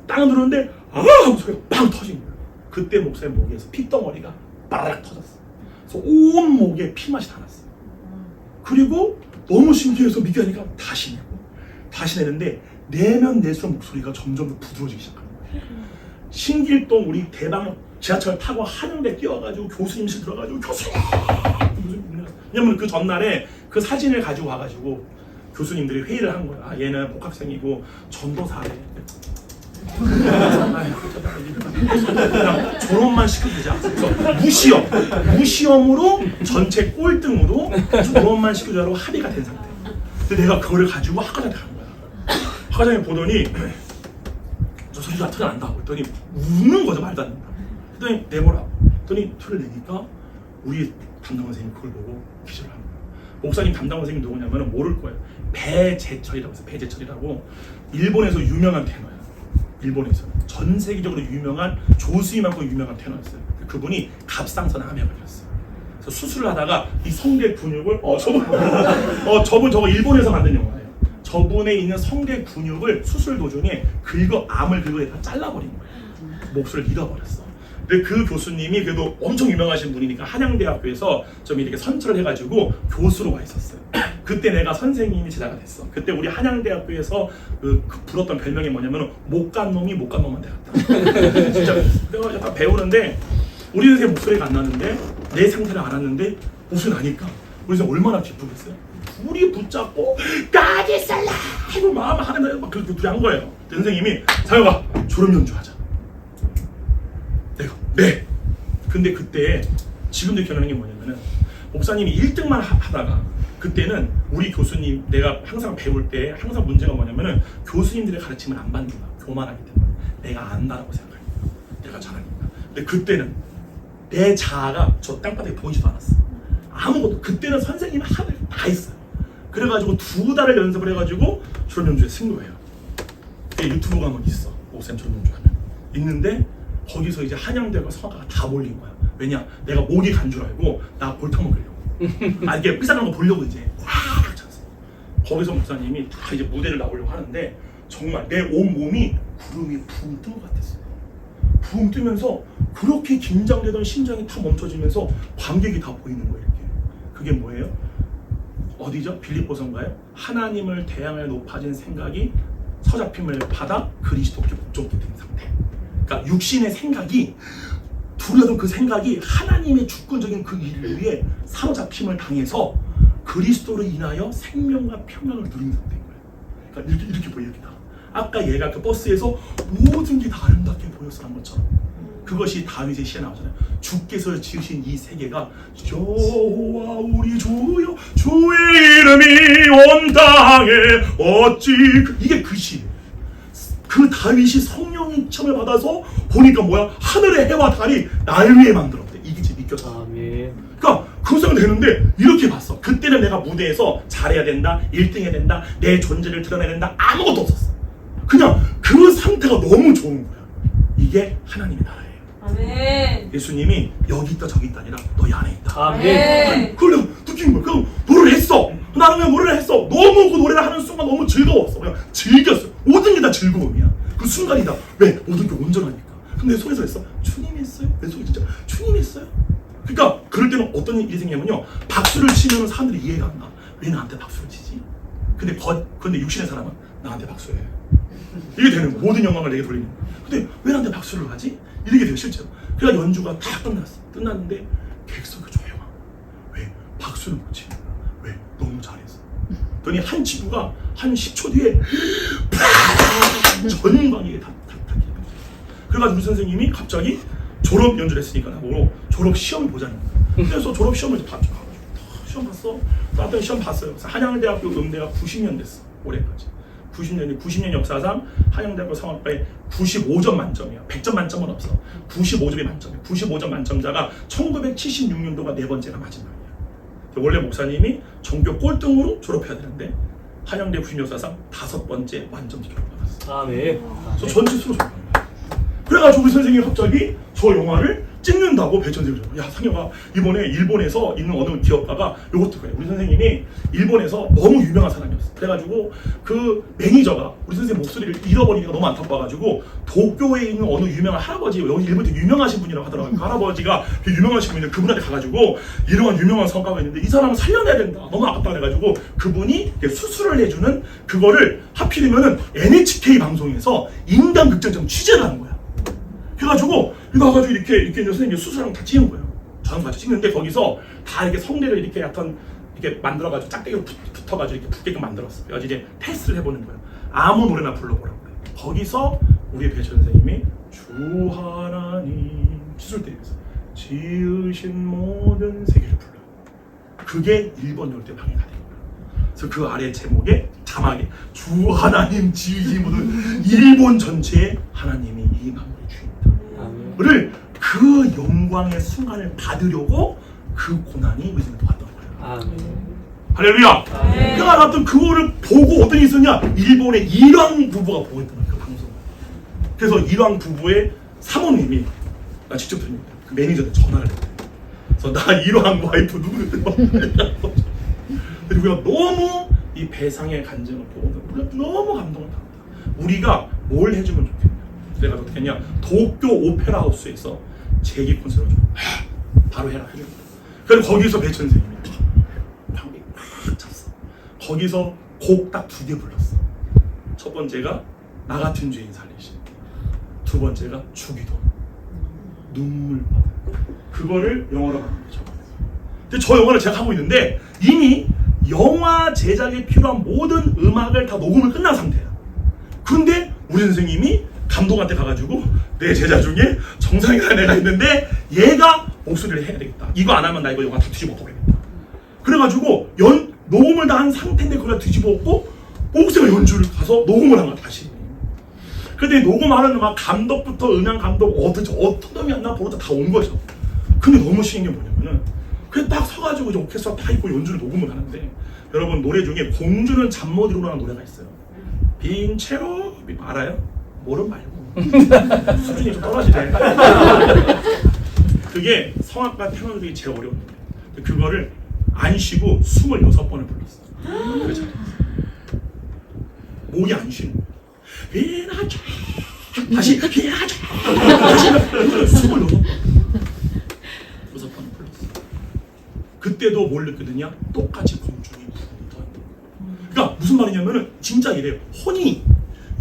땅을 누르는데 하고 소리가 빵 터진 거예요. 그때 목사님 목에서 핏덩어리가 빠르락 터졌어. 그래서 온 목에 피맛이 다 났어. 그리고 너무 신기해서 믿기 하니까 다시 내고 다시 내는데 내면 낼수록 목소리가 점점 더 부드러워지기 시작하는 거예요. 신길동 우리 대방 지하철 타고 한양대 뛰어가지고 교수님실 들어가지고 교수님 왜냐면 그 전날에 그 사진을 가지고 와가지고 교수님들이 회의를 한 거야. 얘는 복학생이고 전도사래. 그냥 졸업만 시키면 되지 않았어. 무시험으로 전체 꼴등으로 졸업만 시켜주라고 합의가 된 상태. 근데 내가 그거를 가지고 학과장한테 간 거야. 학과장이 보더니 저 소리가 털이 안 나고 그랬더니 우는 거죠. 말도 안 된다. 그랬더니 내보라. 그랬더니 털을 내니까 우리 담당 선생님이 그걸 보고 기절을 한 거야. 목사님 담당 선생님이 누구냐면 모를 거예요. 배재철이라고 해서 배재철이라고 일본에서 유명한 테너야. 일본에서 전 세계적으로 유명한 조수이만큼 유명한 테너였어요. 그분이 갑상선 암에 걸렸어요. 그래서 수술을 하다가 이 성대 근육을 저분 저거 일본에서 만든 영화예요. 저분에 있는 성대 근육을 수술 도중에 암을 다 잘라버린 거예요. 목소리를 잃어버렸어. 근데 그 교수님이 그래도 엄청 유명하신 분이니까 한양대학교에서 좀 이렇게 선출을 해가지고 교수로 와 있었어요. 그때 내가 선생님이 제자가 됐어. 그때 우리 한양대학교에서 그 불었던 별명이 뭐냐면 못 간 놈이 못 간 놈한테 갔다. 진짜 내가 약간 배우는데 우리 선생님 목소리가 안 나는데 내 상태를 알았는데 목소리 나니까 우리 선생님 얼마나 기쁘겠어요. 둘이 붙잡고 까지 살라 하고 마음 하나 막 그렇게 둘이 한 거예요. 선생님이 사영아 졸업 연주하자. 내가 네. 근데 그때 지금도 기억나는 게 뭐냐면은 목사님이 1등만 하다가 그때는 우리 교수님 내가 항상 배울 때 항상 문제가 뭐냐면은 교수님들의 가르침을 안 받는 거야. 교만하기 때문에 내가 안다라고 생각하니까 내가 잘하니까. 근데 그때는 내 자아가 저 땅바닥에 보이지도 않았어. 아무것도. 그때는 선생님이 하늘 다 했어요. 그래가지고 2달을 연습을 해가지고 졸업 연주에 쓴 거예요. 유튜브가 한번 있어. 목사님 졸업 연주 하면 있는데 거기서 이제 한양대가 성악가가 다 몰린 거야. 왜냐? 내가 목이 간 줄 알고 나 볼터 먹으려고. 이게 삐싹한 거 보려고 이제 꽉 찼어. 거기서 목사님이 다 이제 무대를 나오려고 하는데 정말 내 온 몸이 구름이 붕 뜬 것 같았어. 붕 뜨면서 그렇게 긴장되던 심장이 다 멈춰지면서 관객이 다 보이는 거예요. 이렇게. 그게 뭐예요? 어디죠? 빌립보서인가요? 하나님을 대항할 높아진 생각이 서잡힘을 받아 그리스도께 목적이 된 상태. 그러니까 육신의 생각이 두려던 그 생각이 하나님의 주권적인 그 일을 위해 사로잡힘을 당해서 그리스도로 인하여 생명과 평강을 누리는 상태인 거예요. 그러니까 이렇게 보여 이렇게 다. 아까 얘가 그 버스에서 모든 게 다 아름답게 보였어한 것처럼 그것이 다윗의 시에 나오잖아요. 주께서 지으신 이 세계가 여호와 우리 주여 주의 이름이 온 땅에 어찌 이게 그 시. 그 다윗이 성령의 첨을 받아서 보니까 뭐야? 하늘의 해와 달이 날 위해 만들었대. 이게 지금 믿겨져. 아멘. 그러니까 그 생각 되는데 이렇게 봤어. 그때는 내가 무대에서 잘해야 된다, 1등 해야 된다, 내 존재를 드러내야 된다 아무것도 없었어. 그냥 그 상태가 너무 좋은 거야. 이게 하나님의 나라예요. 아멘. 예수님이 여기 있다 저기 있다 아니라 너희 안에 있다. 아멘. 그걸 내가 느낀 거야. 그럼 노래를 했어. 나는 그냥 노래를 했어. 너무 그 노래를 하는 순간 너무 즐거웠어. 그냥 즐겼어. 모든 게 다 즐거움이야. 그 순간이다. 왜? 모든 게 온전하니까. 근데 내 속에서 했어. 주님이 했어요? 내 속에 진짜 주님이 했어요? 그러니까 그럴 때는 어떤 일이 생기냐면요. 박수를 치면 사람들이 이해가 안 가. 왜 나한테 박수를 치지? 근데 육신의 사람은 나한테 박수해. 이게 되는 거야. 모든 영광을 내게 돌리는 거야. 근데 왜 나한테 박수를 하지? 이렇게 돼요 실제로. 그러니까 연주가 다 끝났어. 끝났는데 객석이 조용하. 왜? 박수를 못 치는 거야. 왜? 너무 잘했어. 그러니 한 지부가 한 10초 뒤에 전광이 다 그래가지고 우리 선생님이 갑자기 졸업 연주를 했으니까 나보고 졸업 시험을 보자는 거야. 그래서 졸업 시험을 봤죠. 시험 봤어. 나한테 시험 봤어요. 그래서 한양대학교 음대가 90년 됐어. 올해까지. 90년 역사상 한양대학교 상학과에 95점 만점이야. 100점 만점은 없어. 95점이 만점이야. 95점 만점자가 1976년도가 네 번째가 마지막이야. 원래 목사님이 전교 꼴등으로 졸업해야 되는데 한양대 90년 역사상 5번째 만점 기록을 받았어. 아멘. 그래서 전체수로 졸업한 거야. 그래가지고 우리 선생님이 갑자기 저 영화를 찍는다고 배천생을 줘. 야 상혁아 이번에 일본에서 있는 어느 기업가가 요것도 그래. 우리 선생님이 일본에서 너무 유명한 사람이었어. 그래가지고 그 매니저가 우리 선생님 목소리를 잃어버리니까 너무 안타까워가지고 도쿄에 있는 어느 유명한 할아버지 여기 일본 되게 유명하신 분이라고 하더라고요. 그 할아버지가 되게 유명하신 분인데 그분한테 가가지고 이러한 유명한 성과가 있는데 이 사람은 살려내야 된다. 너무 아깝다 그래가지고 그분이 수술을 해주는 그거를 하필이면은 NHK 방송에서 인간 극장처럼 취재를 하는 거야. 그래가지고 이거 와가지고 이렇게 선생님이 수술하고 다 찍은 거예요. 저랑 같이 찍는데 거기서 다 이렇게 성대를 이렇게 약간 이렇게 만들어가지고 짝대기로 붙어가지고 이렇게 붙게끔 만들었어. 그래서 이제 테스트를 해보는 거예요. 아무 노래나 불러보라고 그래요. 거기서 우리 배철 선생님이 주 하나님 수술 때리면서 지으신 모든 세계를 불러요. 그게 일본 열대 방해가 된 거예요. 그래서 그 아래 제목에 자막에 주 하나님 지으신 모든 일본 전체에 하나님이 이 만물의 주인이다. 를 그 영광의 순간을 받으려고 그 고난이 우리 생각에 왔던 거예요. 아멘. 할렐루야. 그가 나왔던 그거를 보고 어떤 일이 있었냐? 일본의 일왕 부부가 보고 있던 거예요. 그 방송을. 그래서 일왕 부부의 사모님이 나 직접 들립니다. 그 매니저한테 전화를 했대요. 그래서 나 일왕 와이프 누구한테 막 우리가 너무 이 배상의 간증을 보고 우리가 너무 감동을 받았다. 우리가 뭘 해주면 좋겠냐? 내가 어떻게 했냐? 도쿄 오페라 하우스에서 재기 콘서트를 줘. 바로 해라 해줘. 그래서 거기서 배천 선생님이 방비 팍 찼어. 거기서 곡 딱 2개 불렀어. 첫 번째가 나 같은 죄인 살리신. 두 번째가 주기도. 눈물 바다. 그거를 영어로 하는 거죠. 근데 저 영화를 제가 하고 있는데 이미 영화 제작에 필요한 모든 음악을 다 녹음을 끝난 상태야. 근데 우리 선생님이 감독한테 가가지고 내 제자 중에 정상이라는 애가 있는데 얘가 목소리를 해야 되겠다. 이거 안 하면 나 이거 영화 다 뒤집어 엎어야겠다. 그래가지고 녹음을 다 한 상태인데 그걸 뒤집어 엎고 목소리가 연주를 가서 녹음을 한 거야 다시. 근데 녹음하는 막 감독부터 음향 감독 어떤 놈이 안 나 보러 다 온 거죠. 근데 너무 신기한 게 뭐냐면은 그냥 딱 서가지고 이제 오케스트라 다 있고 연주를 녹음을 하는데 여러분 노래 중에 공주는 잠 못 이루라는 노래가 있어요. 빈 채로 알아요? 모르면 말고 수준이 좀 떨어지네. 그게 성악가 테너 중에 제일 어려운 노래. 그거를 안 쉬고 26번을 불렀어. 그래 잘했어. 목이 안 쉬는 거야. 다시 해야죠. 다시 28번. 조사판을 불렀어. 그때도 뭘 느끼느냐? 똑같이 공중이 부르던. 그러니까 무슨 말이냐면은 진짜 이래요. 혼이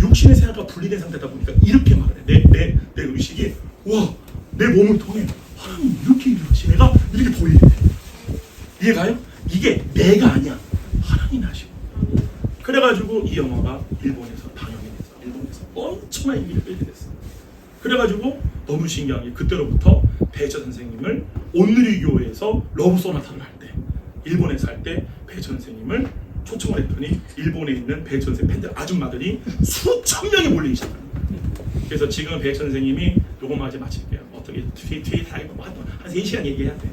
육신의 생각과 분리된 상태다 보니까 이렇게 말해. 내 의식이 와, 내 몸을 통해 하나님 이렇게 일하시. 내가 이렇게 보이는데 이해가요? 이게 내가 아니야. 하나님이 하시고. 그래가지고 이 영화가 일본에서 방영이 됐어. 일본에서 엄청난 인기를 끌게 됐어. 그래가지고 너무 신기한 게 그때로부터 배철 선생님을 온누리 교회에서 러브 소나타를 할 때, 일본에서 할 때 배철 선생님을 초청을 했더니 일본에 있는 배철 선생 팬들 아줌마들이 수천 명이 몰리기 시작합니다. 그래서 지금 배철 선생님이 요것만 이제 마칠게요. 어떻게 트윗하고 한 3시간 얘기해야 돼.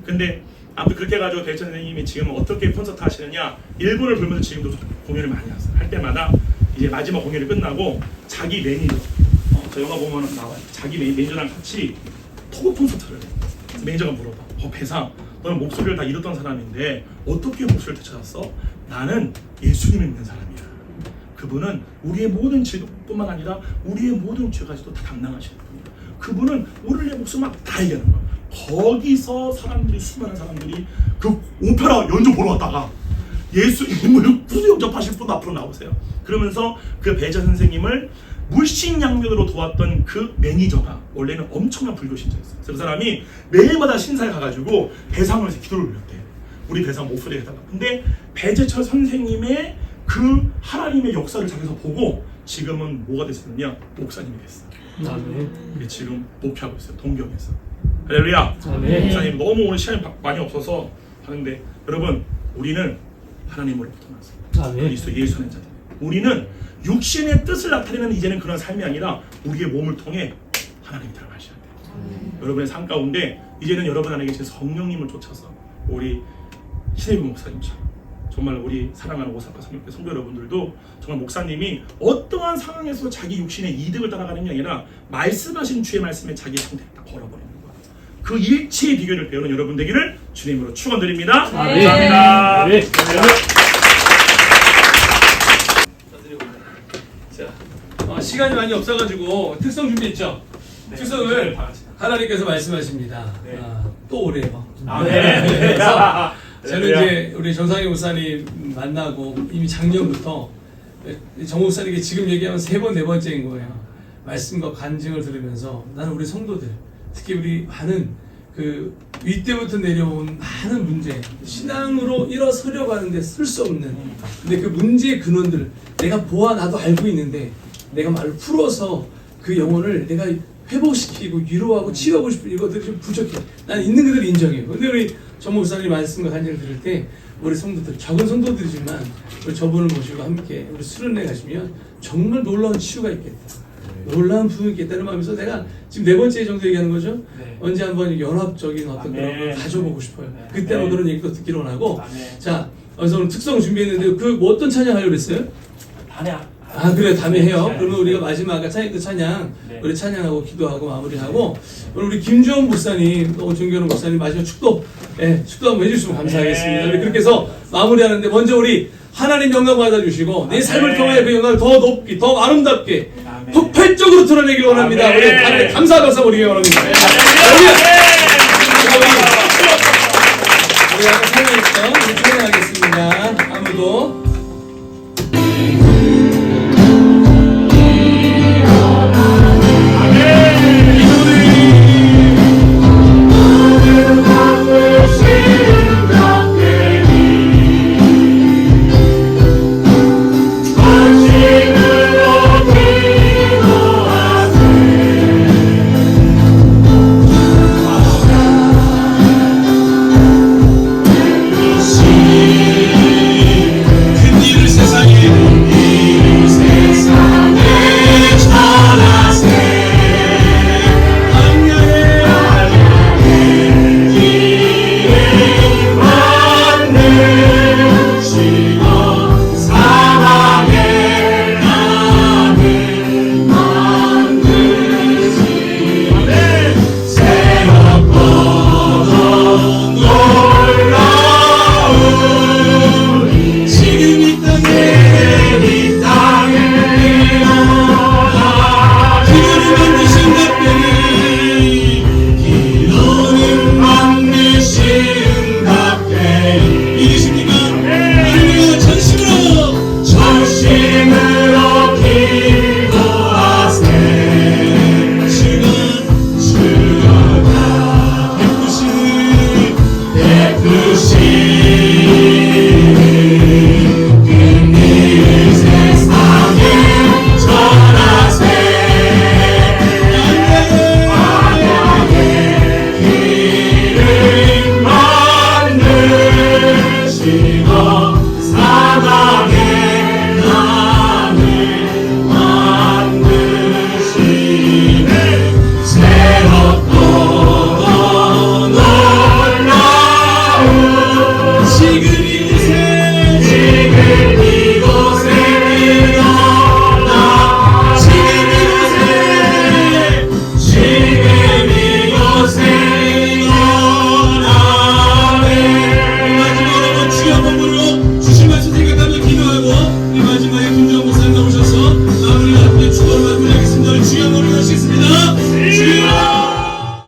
근데 아무튼 그렇게 해가지고 배철 선생님이 지금 어떻게 콘서트 하시느냐, 일본을 돌면서 지금도 공연을 많이 하세요. 할 때마다 이제 마지막 공연이 끝나고 자기 매니저, 저 영화 보면 나와요. 자기 매니저랑 같이 토크 콘서트를 해. 매니저가 물어봐. 배상, 너는 목소리를 다 잃었던 사람인데 어떻게 목소리를 되찾았어? 나는 예수님을 믿는 사람이야. 그분은 우리의 모든 죄뿐만 아니라 우리의 모든 죄까지도 다 담당하시는 분이야. 그분은 우리의 목숨을 다 얘기하는 거야. 거기서 사람들이, 수많은 사람들이 그 오페라 연주 보러 왔다가 예수님을 구주 영접하실 분 앞으로 나오세요. 그러면서 그 배자 선생님을 물신양면으로 도왔던 그 매니저가 원래는 엄청난 불교 신자였어요. 그 사람이 매일마다 신사에 가가지고 배상을 해서 기도를 올렸대. 우리 배상 목소리에다가. 근데 배재철 선생님의 그 하나님의 역사를 자기서 보고 지금은 뭐가 됐었느냐? 목사님이 됐어. 근데 지금 목회하고 있어요. 동경에서. 할렐루야. 목사님 너무 오늘 시간이 많이 없어서 하는데 여러분, 우리는 하나님으로부터 나서 그리스도 예수 안에 자들. 우리는 육신의 뜻을 나타내는 이제는 그런 삶이 아니라 우리의 몸을 통해 하나님이 들어가셔야 돼요. 여러분의 삶 가운데 이제는 여러분 안에 계신 성령님을 쫓아서 우리 신혜빈 목사님처럼 정말 우리 사랑하는 오사카 성교회 성도 여러분들도 정말 목사님이 어떠한 상황에서 자기 육신의 이득을 따라가는 게 아니라 말씀하신 주의 말씀에 자기 상태를 딱 걸어버리는 거예요. 그 일치의 비결을 배우는 여러분 되기를 주님으로 축원드립니다. 감사합니다. 시간이 많이 없어가지고 특성 준비했죠? 특성을 하나님께서 말씀하십니다. 또 오래요. 그래서 저는 이제 우리 정상희 목사님 만나고 이미 작년부터 정 목사님께 지금 얘기하면 3번, 4번째인 거예요. 말씀과 간증을 들으면서 나는 우리 성도들, 특히 우리 많은 그 윗때부터 내려온 많은 문제, 신앙으로 일어서려고 하는데 쓸 수 없는, 근데 그 문제의 근원들 내가 보아 나도 알고 있는데 내가 말을 풀어서 그 영혼을 내가 회복시키고 위로하고 치유하고 싶은 이것들이 좀 부족해. 난 있는 그대로 인정해요. 근데 우리 정 목사님 말씀과 간증을 들을 때 우리 성도들, 적은 성도들이지만 우리 저분을 모시고 함께 우리 수련회 가시면 정말 놀라운 치유가 있겠다. 놀라운 부흥이 있겠다는 마음에서 내가 지금 4번째 정도 얘기하는 거죠. 언제 한번 연합적인 어떤 그런 걸 가져보고 싶어요. 그때 오늘은 얘기도 듣기로 원하고. 자, 그래서 오늘 특성 준비했는데 그 뭐 어떤 찬양 하려고 그랬어요? 그래, 다음에 해요. 그러면 우리가 마지막 아까 찬양 우리 찬양하고 기도하고 마무리하고 오늘 우리 김주원 목사님, 또 존경하는 목사님 마지막 축도 한번 해주시면 감사하겠습니다. 우리 그렇게 해서 마무리하는데 먼저 우리 하나님 영광 받아주시고 내 삶을 통해 그 영광을 더 높이, 더 아름답게 폭발적으로 드러내길 원합니다. 우리 하나님 감사 박수 드리기 원합니다.